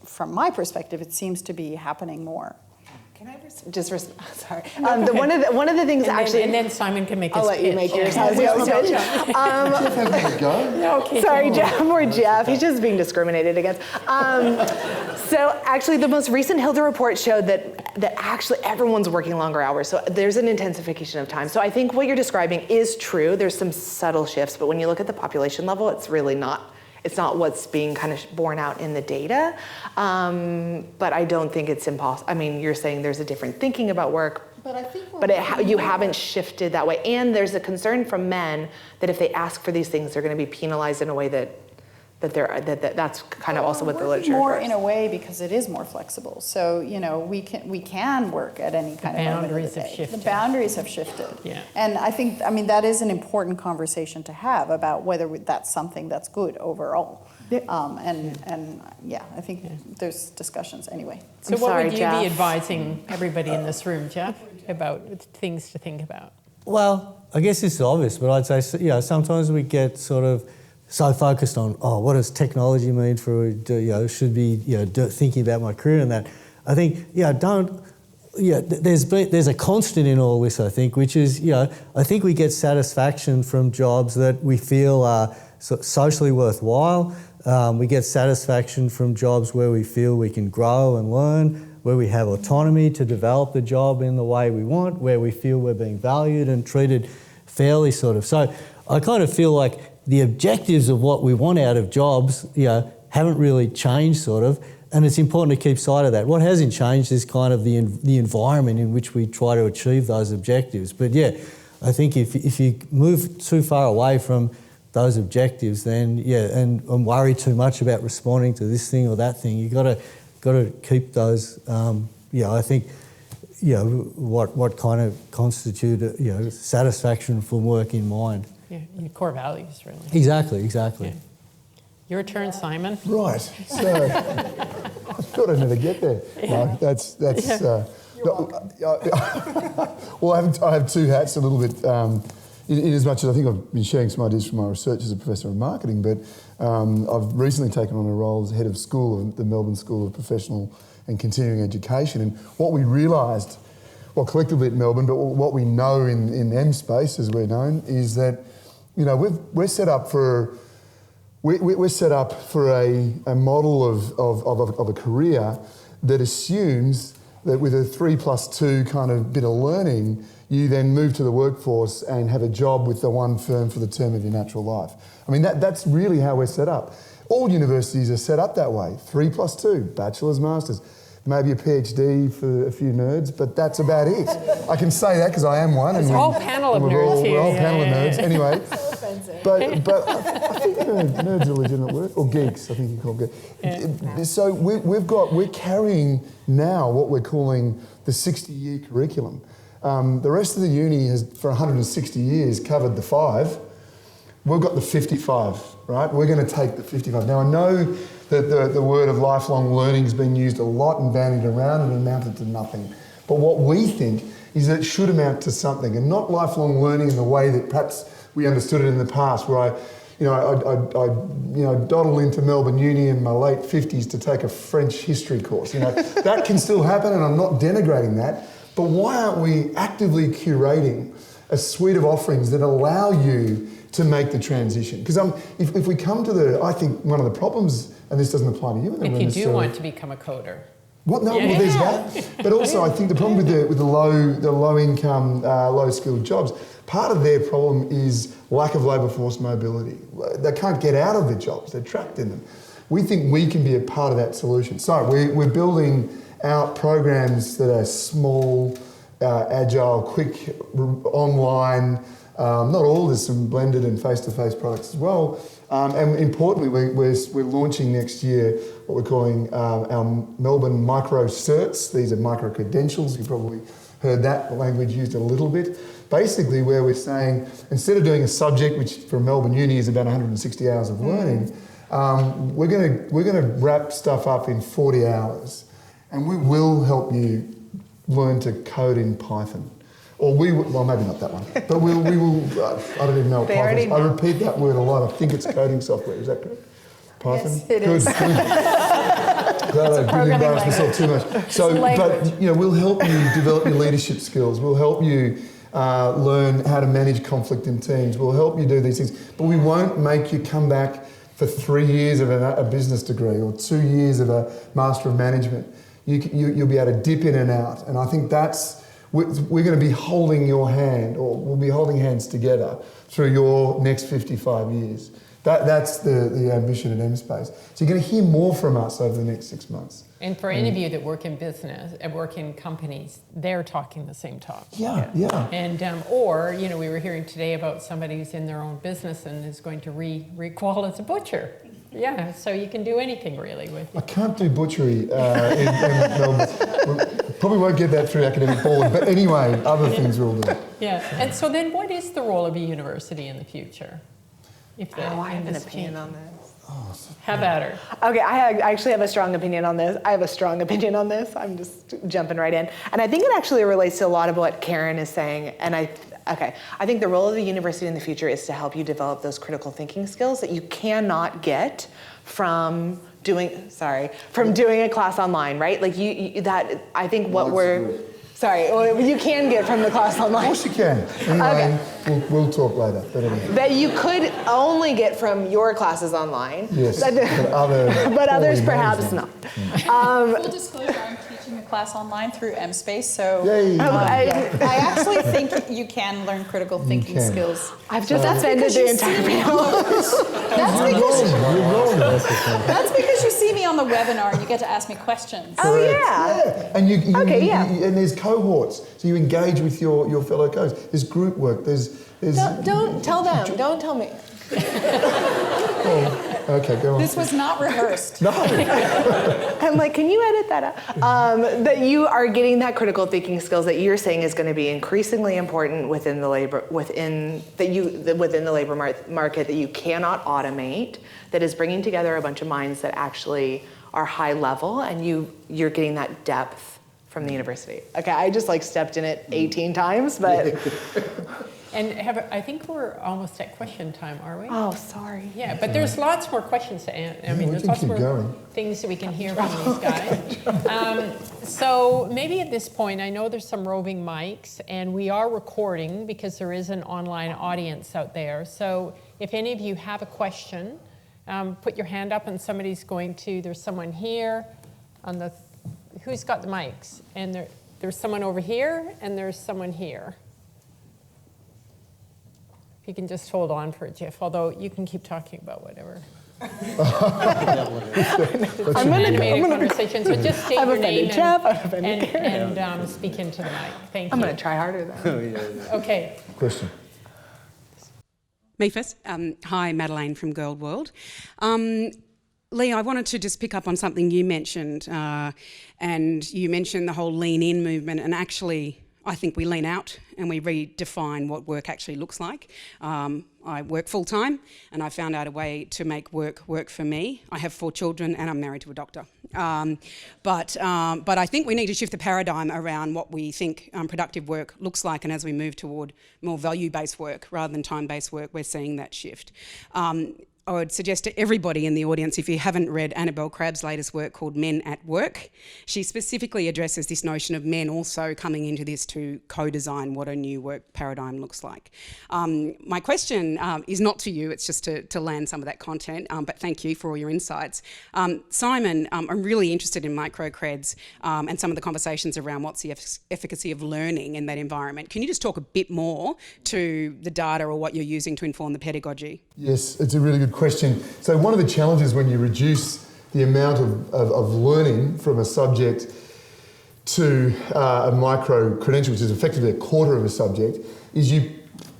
from my perspective, it seems to be happening more. Can I sorry. One of the things and then Simon can make his I'll let you make yours. Jeff has to go. Sorry, Jeff. Poor Jeff. He's just being discriminated against. So actually, the most recent Hilda report showed that actually everyone's working longer hours. So there's an intensification of time. So I think what you're describing is true. There's some subtle shifts, but when you look at the population level, it's really not. It's not what's being kind of borne out in the data, but I don't think it's impossible. I mean, you're saying there's a different thinking about work, but I think you haven't shifted that way. And there's a concern from men that if they ask for these things, they're going to be penalized in a way that's kind of also what the literature more shows. In a way because it is more flexible. So we can work at any kind of moment of the day. The boundaries have shifted. Yeah. And I think that is an important conversation to have about whether that's something that's good overall. Yeah. I think there's discussions anyway. So what would you be advising everybody in this room, Jeff, about things to think about? Well, I guess it's obvious, but I'd say sometimes we get sort of so focused on, what does technology mean for, should be, thinking about my career and that. I think, there's a constant in all this, I think, which is, I think we get satisfaction from jobs that we feel are socially worthwhile. We get satisfaction from jobs where we feel we can grow and learn, where we have autonomy to develop the job in the way we want, where we feel we're being valued and treated fairly, sort of. So I kind of feel like the objectives of what we want out of jobs, haven't really changed, sort of, and it's important to keep sight of that. What hasn't changed is kind of the environment in which we try to achieve those objectives. But I think if you move too far away from those objectives, then and worry too much about responding to this thing or that thing, you got to keep those. I think. What kind of constitute satisfaction from work in mind. Yeah, your core values, really. Exactly. Yeah. Your turn, Simon. Right. So I thought I'd never get there. Yeah. No, that's. Well, I have two hats a little bit. In as much as I think I've been sharing some ideas from my research as a professor of marketing, but I've recently taken on a role as head of school of the Melbourne School of Professional and Continuing Education. And what we realised, collectively at Melbourne, but what we know in M space, as we're known, is that we're set up for a model of a career that assumes that with a 3+2 kind of bit of learning, you then move to the workforce and have a job with the one firm for the term of your natural life. I mean, that's really how we're set up. All universities are set up that way, 3+2, bachelor's, master's. Maybe a PhD for a few nerds, but that's about it. I can say that because I am one. There's a whole panel of nerds here. We're all panel of nerds. Anyway, So offensive. but I think nerds are a legitimate word, or geeks. I think you call them geeks. So we're carrying now what we're calling the 60-year curriculum. The rest of the uni has, for 160 years, covered the 5. We've got the 55, right? We're going to take the 55. Now I know that the word of lifelong learning has been used a lot and bandied around and amounted to nothing. But what we think is that it should amount to something, and not lifelong learning in the way that perhaps we understood it in the past, where I dawdle into Melbourne Uni in my late 50s to take a French history course. That can still happen, and I'm not denigrating that. But why aren't we actively curating a suite of offerings that allow you to make the transition? Because if we come to I think one of the problems, and this doesn't apply to you in the room If you do necessarily. want to become a coder. Well, no, well, there's that. But also, I think the problem with the low income, low skilled jobs, part of their problem is lack of labour force mobility. They can't get out of their jobs; they're trapped in them. We think we can be a part of that solution. So we're building out programs that are small, agile, quick, online. Not all, there's some blended and face-to-face products as well. And importantly, we're launching next year what we're calling our Melbourne micro certs. These are micro credentials. You've probably heard that language used a little bit. Basically, where we're saying, instead of doing a subject, which for Melbourne Uni is about 160 hours of learning, we're going to wrap stuff up in 40 hours. And we will help you learn to code in Python. Or well, maybe not that one, but we will. I don't even know what Python is. I repeat that word a lot. I think it's coding software. Is that correct? Python. Yes, it is. Good. Glad I didn't embarrass myself too much. So, but we'll help you develop your leadership skills. We'll help you learn how to manage conflict in teams. We'll help you do these things, but we won't make you come back for 3 years of a business degree or 2 years of a Master of Management. You'll be able to dip in and out, and I think we're going to be holding your hand, or we'll be holding hands together through your next 55 years. That's the ambition at MSpace. So you're going to hear more from us over the next 6 months. And for any of you that work in business, work in companies, they're talking the same talk. Yeah. And or we were hearing today about somebody who's in their own business and is going to re-qual as a butcher. Yeah, so you can do anything really with it. I can't do butchery in Melbourne. Probably won't get that through academic board, but anyway, other things we'll do. Yeah, and so then what is the role of a university in the future? I have an opinion on this. Have at her. Okay, I actually have a strong opinion on this. I'm just jumping right in. And I think it actually relates to a lot of what Karen is saying. And I think the role of the university in the future is to help you develop those critical thinking skills that you cannot get from doing a class online, right? Like I think what you can get from the class online. Of course you can. Anyway, okay. We'll talk later. But anyway. That you could only get from your classes online. Yes, but others perhaps not. Full disclosure, I'm teaching a class online through MSpace, so I actually think you can learn critical thinking skills. I've just offended the entire panel. That's because you see me on the webinar and you get to ask me questions. Oh yeah. And and there's cohorts, so you engage with your fellow codes. There's group work. There's don't tell them. Don't tell me. Okay, go on. This was not rehearsed. No. I'm like, can you edit that out? That you are getting that critical thinking skills that you're saying is going to be increasingly important within the labor market that you cannot automate. That is bringing together a bunch of minds that actually are high level, and you're getting that depth from the university. Okay, I just stepped in it 18 times, but. And I think we're almost at question time, are we? Oh, sorry. Yeah, but there's lots more questions to answer. I mean, there's lots more things that we can hear from these guys. So maybe at this point, I know there's some roving mics, and we are recording because there is an online audience out there. So if any of you have a question, put your hand up, and there's someone here on the who's got the mics? And there's someone over here, and there's someone here. If you can just hold on for a jiff, although you can keep talking about whatever. It's an animated conversation, so just state your name and speak into the mic. Thank you. I'm going to try harder then. Okay. Question. Me first. Hi, Madeleine from Girl World. Lee, I wanted to just pick up on something you mentioned, and you mentioned the whole lean in movement, and actually I think we lean out and we redefine what work actually looks like. I work full time and I found out a way to make work for me. I have 4 children and I'm married to a doctor. But I think we need to shift the paradigm around what we think productive work looks like, and as we move toward more value-based work rather than time-based work, we're seeing that shift. I would suggest to everybody in the audience, if you haven't read Annabelle Crabb's latest work called Men at Work, she specifically addresses this notion of men also coming into this to co-design what a new work paradigm looks like. My question is not to you, it's just to land some of that content, but thank you for all your insights. Simon, I'm really interested in microcreds and some of the conversations around what's the efficacy of learning in that environment. Can you just talk a bit more to the data or what you're using to inform the pedagogy? Yes, it's a really good question. So one of the challenges when you reduce the amount of learning from a subject to a micro credential, which is effectively a quarter of a subject, is you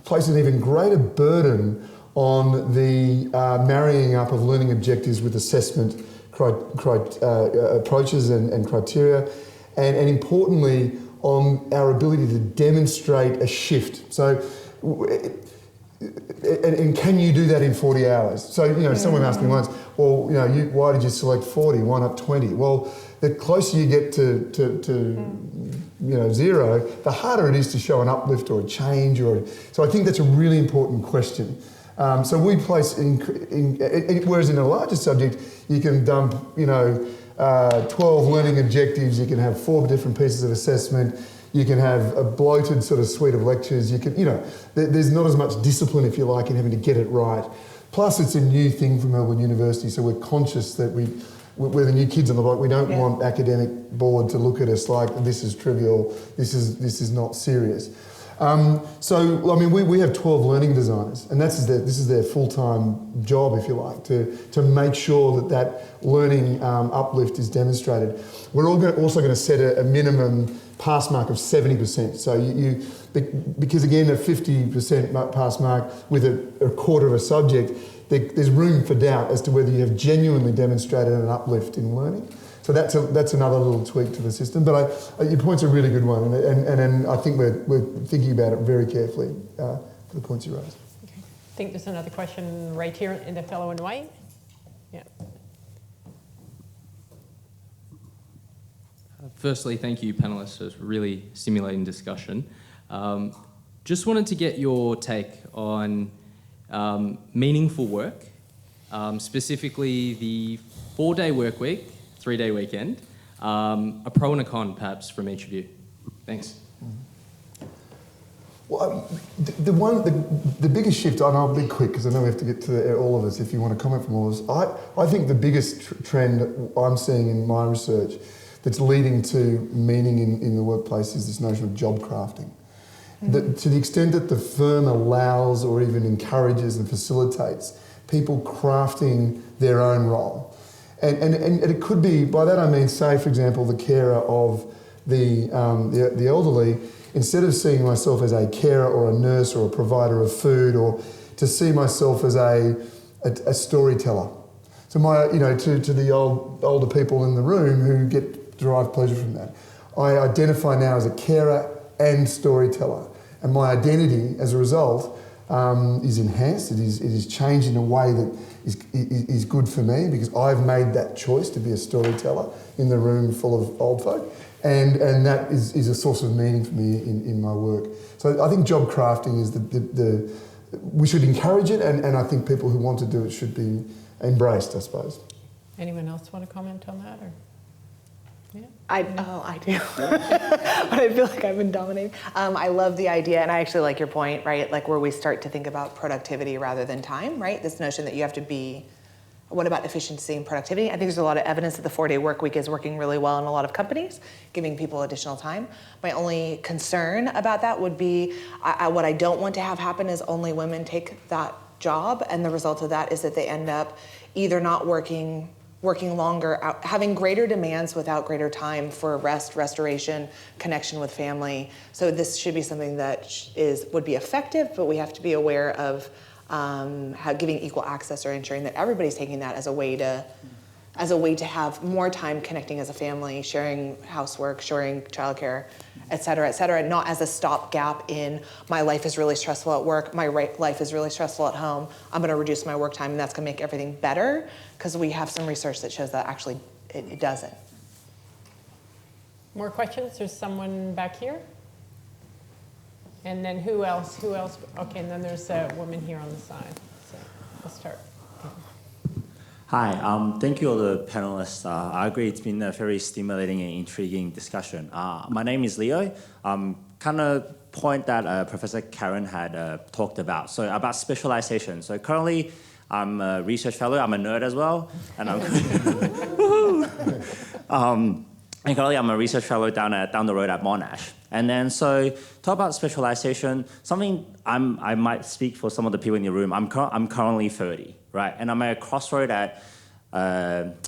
place an even greater burden on the marrying up of learning objectives with assessment approaches and criteria, and importantly on our ability to demonstrate a shift. So. And can you do that in 40 hours? So, someone asked me once, well, why did you select 40? Why not 20? Well, the closer you get to 0, the harder it is to show an uplift or a change. So I think that's a really important question. So we place, whereas in a larger subject, you can dump, 12 learning objectives, you can have 4 different pieces of assessment, you can have a bloated sort of suite of lectures. You can, there's not as much discipline, if you like, in having to get it right. Plus, it's a new thing for Melbourne University, so we're conscious that we're the new kids on the block. We don't want academic board to look at us like this is trivial, this is not serious. We have 12 learning designers, and this is their full-time job, if you like, to make sure that learning uplift is demonstrated. We're also going to set a minimum pass mark of 70%. So because again, a 50% pass mark with a quarter of a subject, there's room for doubt as to whether you have genuinely demonstrated an uplift in learning. So that's another little tweak to the system. But your point's a really good one, and I think we're thinking about it very carefully for the points you raised. Okay. I think there's another question right here in the fellow in white. Yeah. Firstly, thank you, panellists, for this really stimulating discussion. Just wanted to get your take on meaningful work, specifically the 4-day work week, 3-day weekend, a pro and a con perhaps from each of you. Thanks. Well, the biggest shift, and I'll be quick because I know we have to get to all of us if you want to comment from all of us. I think the biggest trend I'm seeing in my research that's leading to meaning in the workplace is this notion of job crafting. To the extent that the firm allows or even encourages and facilitates people crafting their own role. And it could be, by that I mean, say, for example, the carer of the elderly, instead of seeing myself as a carer or a nurse or a provider of food, or to see myself as a storyteller. So to the older people in the room who derive pleasure from that. I identify now as a carer and storyteller, and my identity as a result is enhanced. It is changed in a way that is good for me because I've made that choice to be a storyteller in the room full of old folk, and that is a source of meaning for me in my work. So I think job crafting is we should encourage it, and I think people who want to do it should be embraced, I suppose. Anyone else want to comment on that? Or? Yeah. I do. But I feel like I've been dominating. I love the idea, and I actually like your point, right? Like where we start to think about productivity rather than time, right? This notion that you have to be What about efficiency and productivity? I think there's a lot of evidence that the 4-day work week is working really well in a lot of companies, giving people additional time. My only concern about that would be, what I don't want to have happen is only women take that job, and the result of that is that they end up either not working longer, having greater demands without greater time for rest, restoration, connection with family. So this should be something that would be effective, but we have to be aware of giving equal access or ensuring that everybody's taking that as a way to have more time connecting as a family, sharing housework, sharing childcare, et cetera, not as a stopgap in my life is really stressful at work, my life is really stressful at home, I'm going to reduce my work time and that's going to make everything better, because we have some research that shows that actually it doesn't. More questions? There's someone back here. And then who else? Okay, and then there's a woman here on the side. So we'll start. Hi, thank you all the panelists. I agree it's been a very stimulating and intriguing discussion. My name is Leo. Kind of point that Professor Karen had talked about. So about specialization. So currently I'm a research fellow, I'm a nerd as well. And and currently I'm a research fellow down the road at Monash. And then so talk about specialization, something I might speak for some of the people in the room. I'm currently 30, right? And I'm at a crossroad at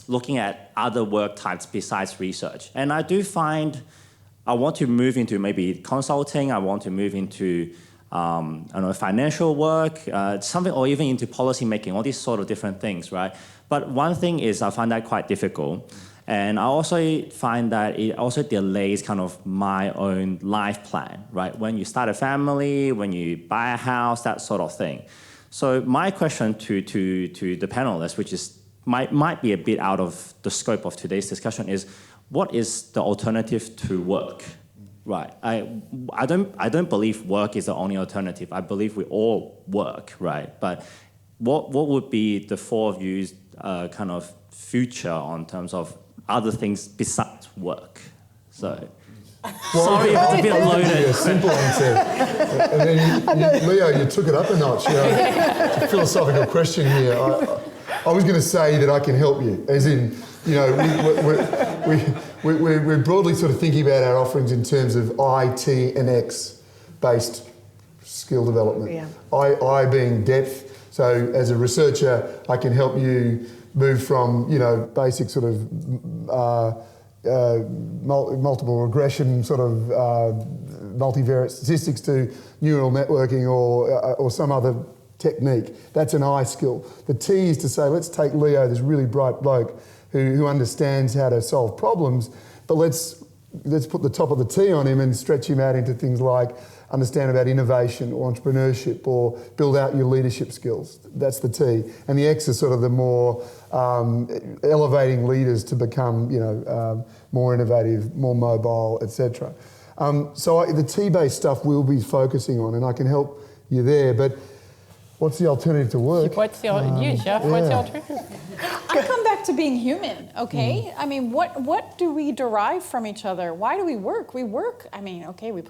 looking at other work types besides research. And I do find I want to move into maybe consulting, I want to move into I don't know, financial work, something, or even into policy making, all these sort of different things, right? But one thing is I find that quite difficult. And I also find that it also delays kind of my own life plan, right? When you start a family, when you buy a house, that sort of thing. So my question to the panelists, which is might be a bit out of the scope of today's discussion, is what is the alternative to work? Right. I don't believe work is the only alternative. I believe we all work, right? But what would be the four of you's kind of future on terms of other things besides work? So, sorry if it's a bit loaded. A simple answer. And then Leo, you took it up a notch. It's a philosophical question here. I was going to say that I can help you, as in, you know, we're broadly sort of thinking about our offerings in terms of I, T, and X based skill development. Yeah. I being depth. So as a researcher, I can help you move from, you know, basic sort of multiple regression sort of multivariate statistics to neural networking or some other technique. That's an I skill. The T is to say, let's take Leo, this really bright bloke who understands how to solve problems, but let's put the top of the T on him and stretch him out into things like understand about innovation or entrepreneurship or build out your leadership skills. That's the T. And the X is sort of the more elevating leaders to become, you know, more innovative, more mobile, etc. So the T-based stuff we'll be focusing on, and I can help you there. But what's the alternative to work? What's the alternative? I come back to being human, okay? I mean, what do we derive from each other? Why do we work? We work, I mean, okay, we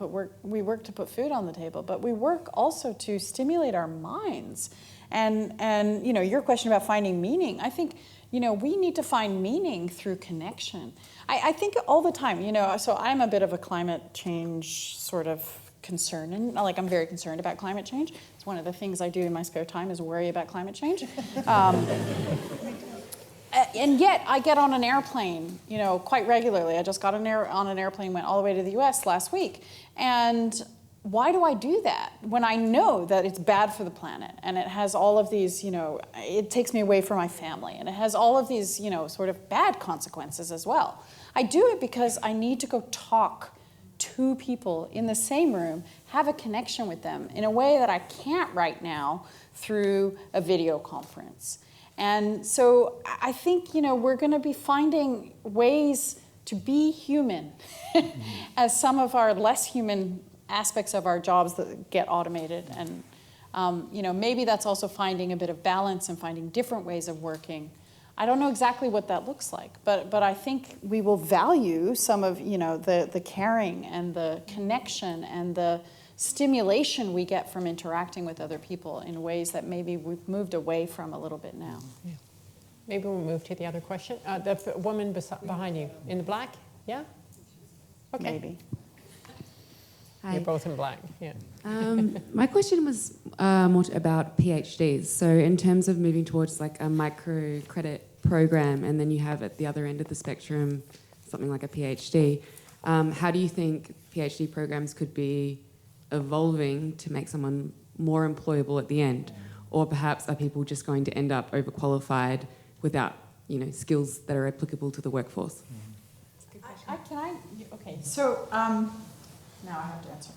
work to put food on the table, but we work also to stimulate our minds. And you know, your question about finding meaning, I think, you know, we need to find meaning through connection. I think all the time, you know, so I'm a bit of a climate change sort of concern, and like I'm very concerned about climate change. It's one of the things I do in my spare time is worry about climate change. And yet I get on an airplane, you know, quite regularly. I just got on an airplane, went all the way to the US last week. And why do I do that when I know that it's bad for the planet and it has all of these, you know, it takes me away from my family and it has all of these, you know, sort of bad consequences as well. I do it because I need to go talk to people in the same room, have a connection with them in a way that I can't right now through a video conference. And so I think, you know, we're going to be finding ways to be human as some of our less human aspects of our jobs that get automated. And, you know, maybe that's also finding a bit of balance and finding different ways of working. I don't know exactly what that looks like, but I think we will value some of, you know, the caring and the connection and the stimulation we get from interacting with other people in ways that maybe we've moved away from a little bit now. maybe we'll move to the other question. The woman behind you, in the black, yeah? Okay. Maybe. Hi. You're both in black, yeah. My question was more about PhDs. So in terms of moving towards like a microcredit program, and then you have at the other end of the spectrum something like a PhD, how do you think PhD programs could be evolving to make someone more employable at the end? Or perhaps are people just going to end up overqualified without, skills that are applicable to the workforce? Okay, so now I have to answer.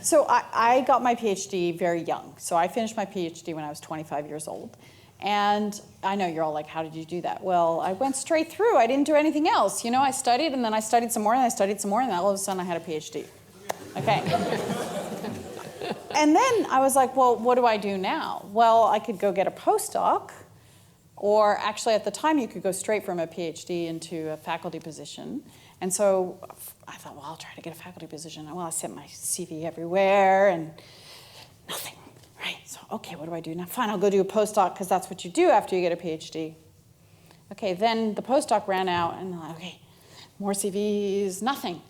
So I got my PhD very young. So I finished my PhD when I was 25 years old. And I know you're all like, how did you do that? Well, I went straight through. I didn't do anything else. I studied, and then I studied some more, and I studied some more, and then all of a sudden I had a PhD. Okay. And then I was like, well, what do I do now? Well, I could go get a postdoc, or actually at the time you could go straight from a PhD into a faculty position. And so I thought, well, I'll try to get a faculty position. Well, I sent my CV everywhere and nothing, right? So, okay, what do I do now? Fine, I'll go do a postdoc because that's what you do after you get a PhD. Okay, then the postdoc ran out and I'm like, okay, more CVs, nothing.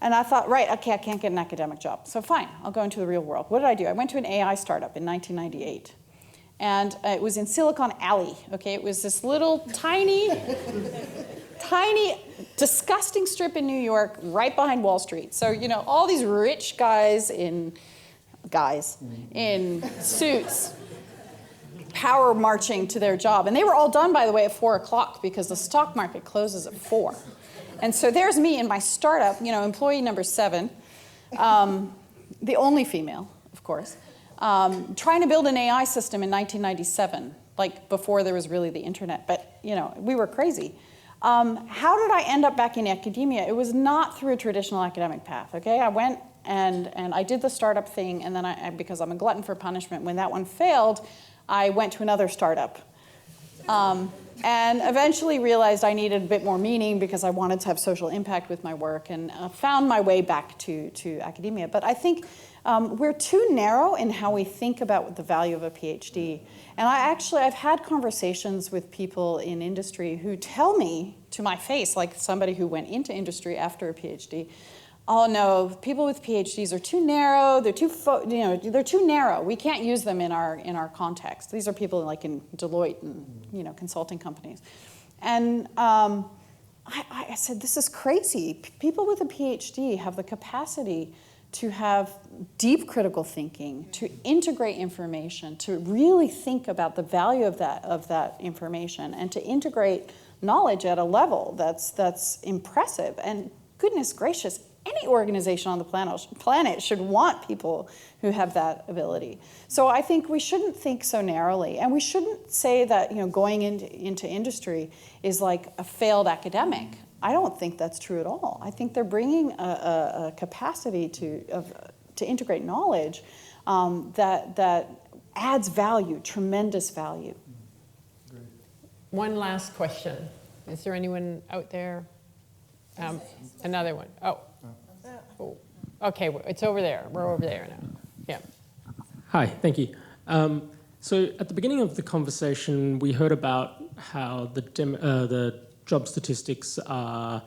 And I thought, right, okay, I can't get an academic job. So fine, I'll go into the real world. What did I do? I went to an AI startup in 1998. And it was in Silicon Alley, okay? It was this little tiny, disgusting strip in New York right behind Wall Street. So, all these rich guys in suits, power marching to their job. And they were all done, by the way, at 4 o'clock because the stock market closes at 4. And so there's me in my startup, employee number 7, the only female, of course, trying to build an AI system in 1997, like before there was really the internet. But, we were crazy. How did I end up back in academia? It was not through a traditional academic path, okay? I went and I did the startup thing, and then because I'm a glutton for punishment, when that one failed, I went to another startup. And eventually realized I needed a bit more meaning because I wanted to have social impact with my work, and found my way back to academia. But I think we're too narrow in how we think about the value of a PhD. And I've had conversations with people in industry who tell me to my face, like somebody who went into industry after a PhD, oh no, people with PhDs are too narrow. They're too narrow. We can't use them in our context. These are people like in Deloitte and consulting companies. And I said, this is crazy. People with a PhD have the capacity to have deep critical thinking, to integrate information, to really think about the value of that information, and to integrate knowledge at a level that's impressive. And goodness gracious, any organization on the planet should want people who have that ability. So I think we shouldn't think so narrowly, and we shouldn't say that going into industry is like a failed academic. I don't think that's true at all. I think they're bringing a capacity to integrate knowledge that adds value, tremendous value. One last question. Is there anyone out there? Another one. Oh, okay, it's over there. We're over there now. Yeah. Hi, thank you. So at the beginning of the conversation, we heard about how the job statistics are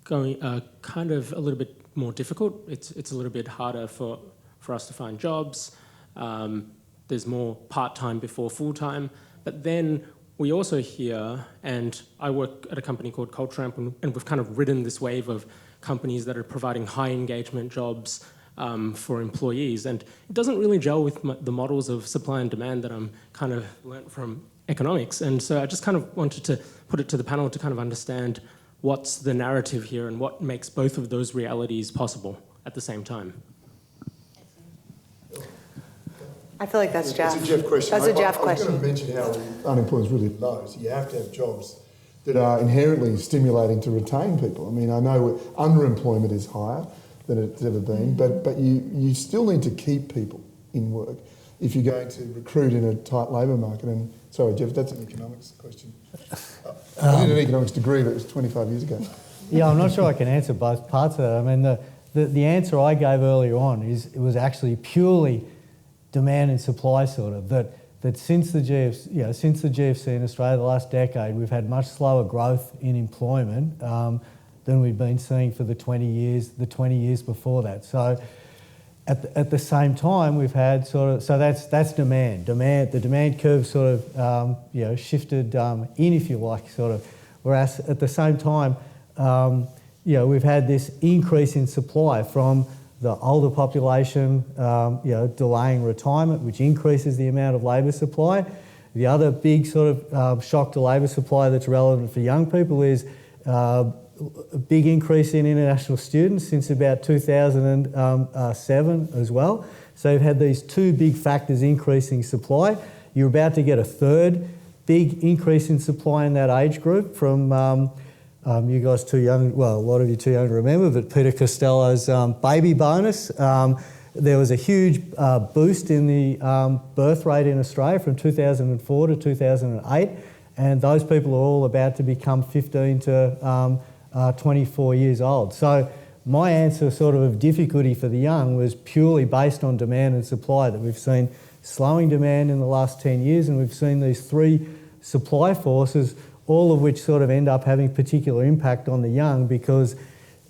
going kind of a little bit more difficult. It's a little bit harder for us to find jobs. There's more part-time before full-time. But then we also hear, and I work at a company called Culture Amp, and we've kind of ridden this wave of companies that are providing high engagement jobs for employees. And it doesn't really gel with the models of supply and demand that I'm kind of learnt from economics. And so I just kind of wanted to put it to the panel to kind of understand what's the narrative here and what makes both of those realities possible at the same time. I feel like that's Jeff. That's a Jeff question. That's a Jeff question. I was going to mention how unemployment is really low, so you have to have jobs that are inherently stimulating to retain people. I mean, I know underemployment is higher than it's ever been, but you still need to keep people in work if you're going to recruit in a tight labour market. And sorry, Jeff, that's an economics question. I did an economics degree, but it was 25 years ago. Yeah, I'm not sure I can answer both parts of that. I mean, the answer I gave earlier on it was actually purely demand and supply sort of, that that since the GFC in Australia, the last decade, we've had much slower growth in employment than we've been seeing for the 20 years before that. So at the same time, we've had that's demand. The demand curve sort of shifted in, if you like, sort of. Whereas at the same time, we've had this increase in supply from the older population, delaying retirement, which increases the amount of labour supply. The other big sort of shock to labour supply that's relevant for young people is a big increase in international students since about 2007 as well. So you've had these two big factors increasing supply. You're about to get a third big increase in supply in that age group from you guys too young, well, a lot of you too young to remember, but Peter Costello's baby bonus. There was a huge boost in the birth rate in Australia from 2004 to 2008, and those people are all about to become 15 to 24 years old. So my answer sort of difficulty for the young was purely based on demand and supply, that we've seen slowing demand in the last 10 years, and we've seen these three supply forces, all of which sort of end up having particular impact on the young because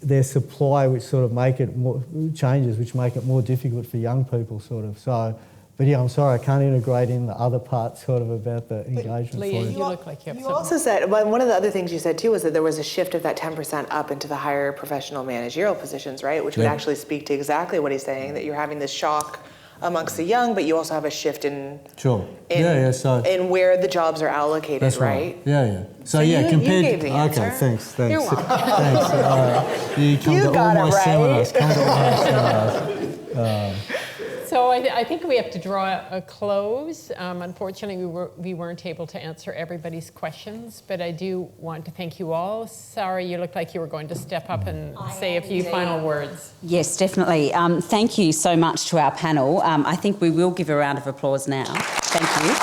their supply, which sort of make it more changes, which make it more difficult for young people, sort of. So, but yeah, I'm sorry, I can't integrate in the other part, sort of about the engagement. Leah, you look like you have You also said, well, one of the other things you said too was that there was a shift of that 10% up into the higher professional managerial positions, right? Which would actually speak to exactly what he's saying, that you're having this shock amongst the young, but you also have a shift in so in where the jobs are allocated, that's right? So you compared gave the answer. Okay, thanks. You're welcome. Thanks. You come You to got all it my right. seminars. Come to all my seminars. So I think we have to draw a close. Unfortunately, we weren't able to answer everybody's questions, but I do want to thank you all. Sarah, you looked like you were going to step up and say a few final words. Yes, definitely. Thank you so much to our panel. I think we will give a round of applause now. Thank you.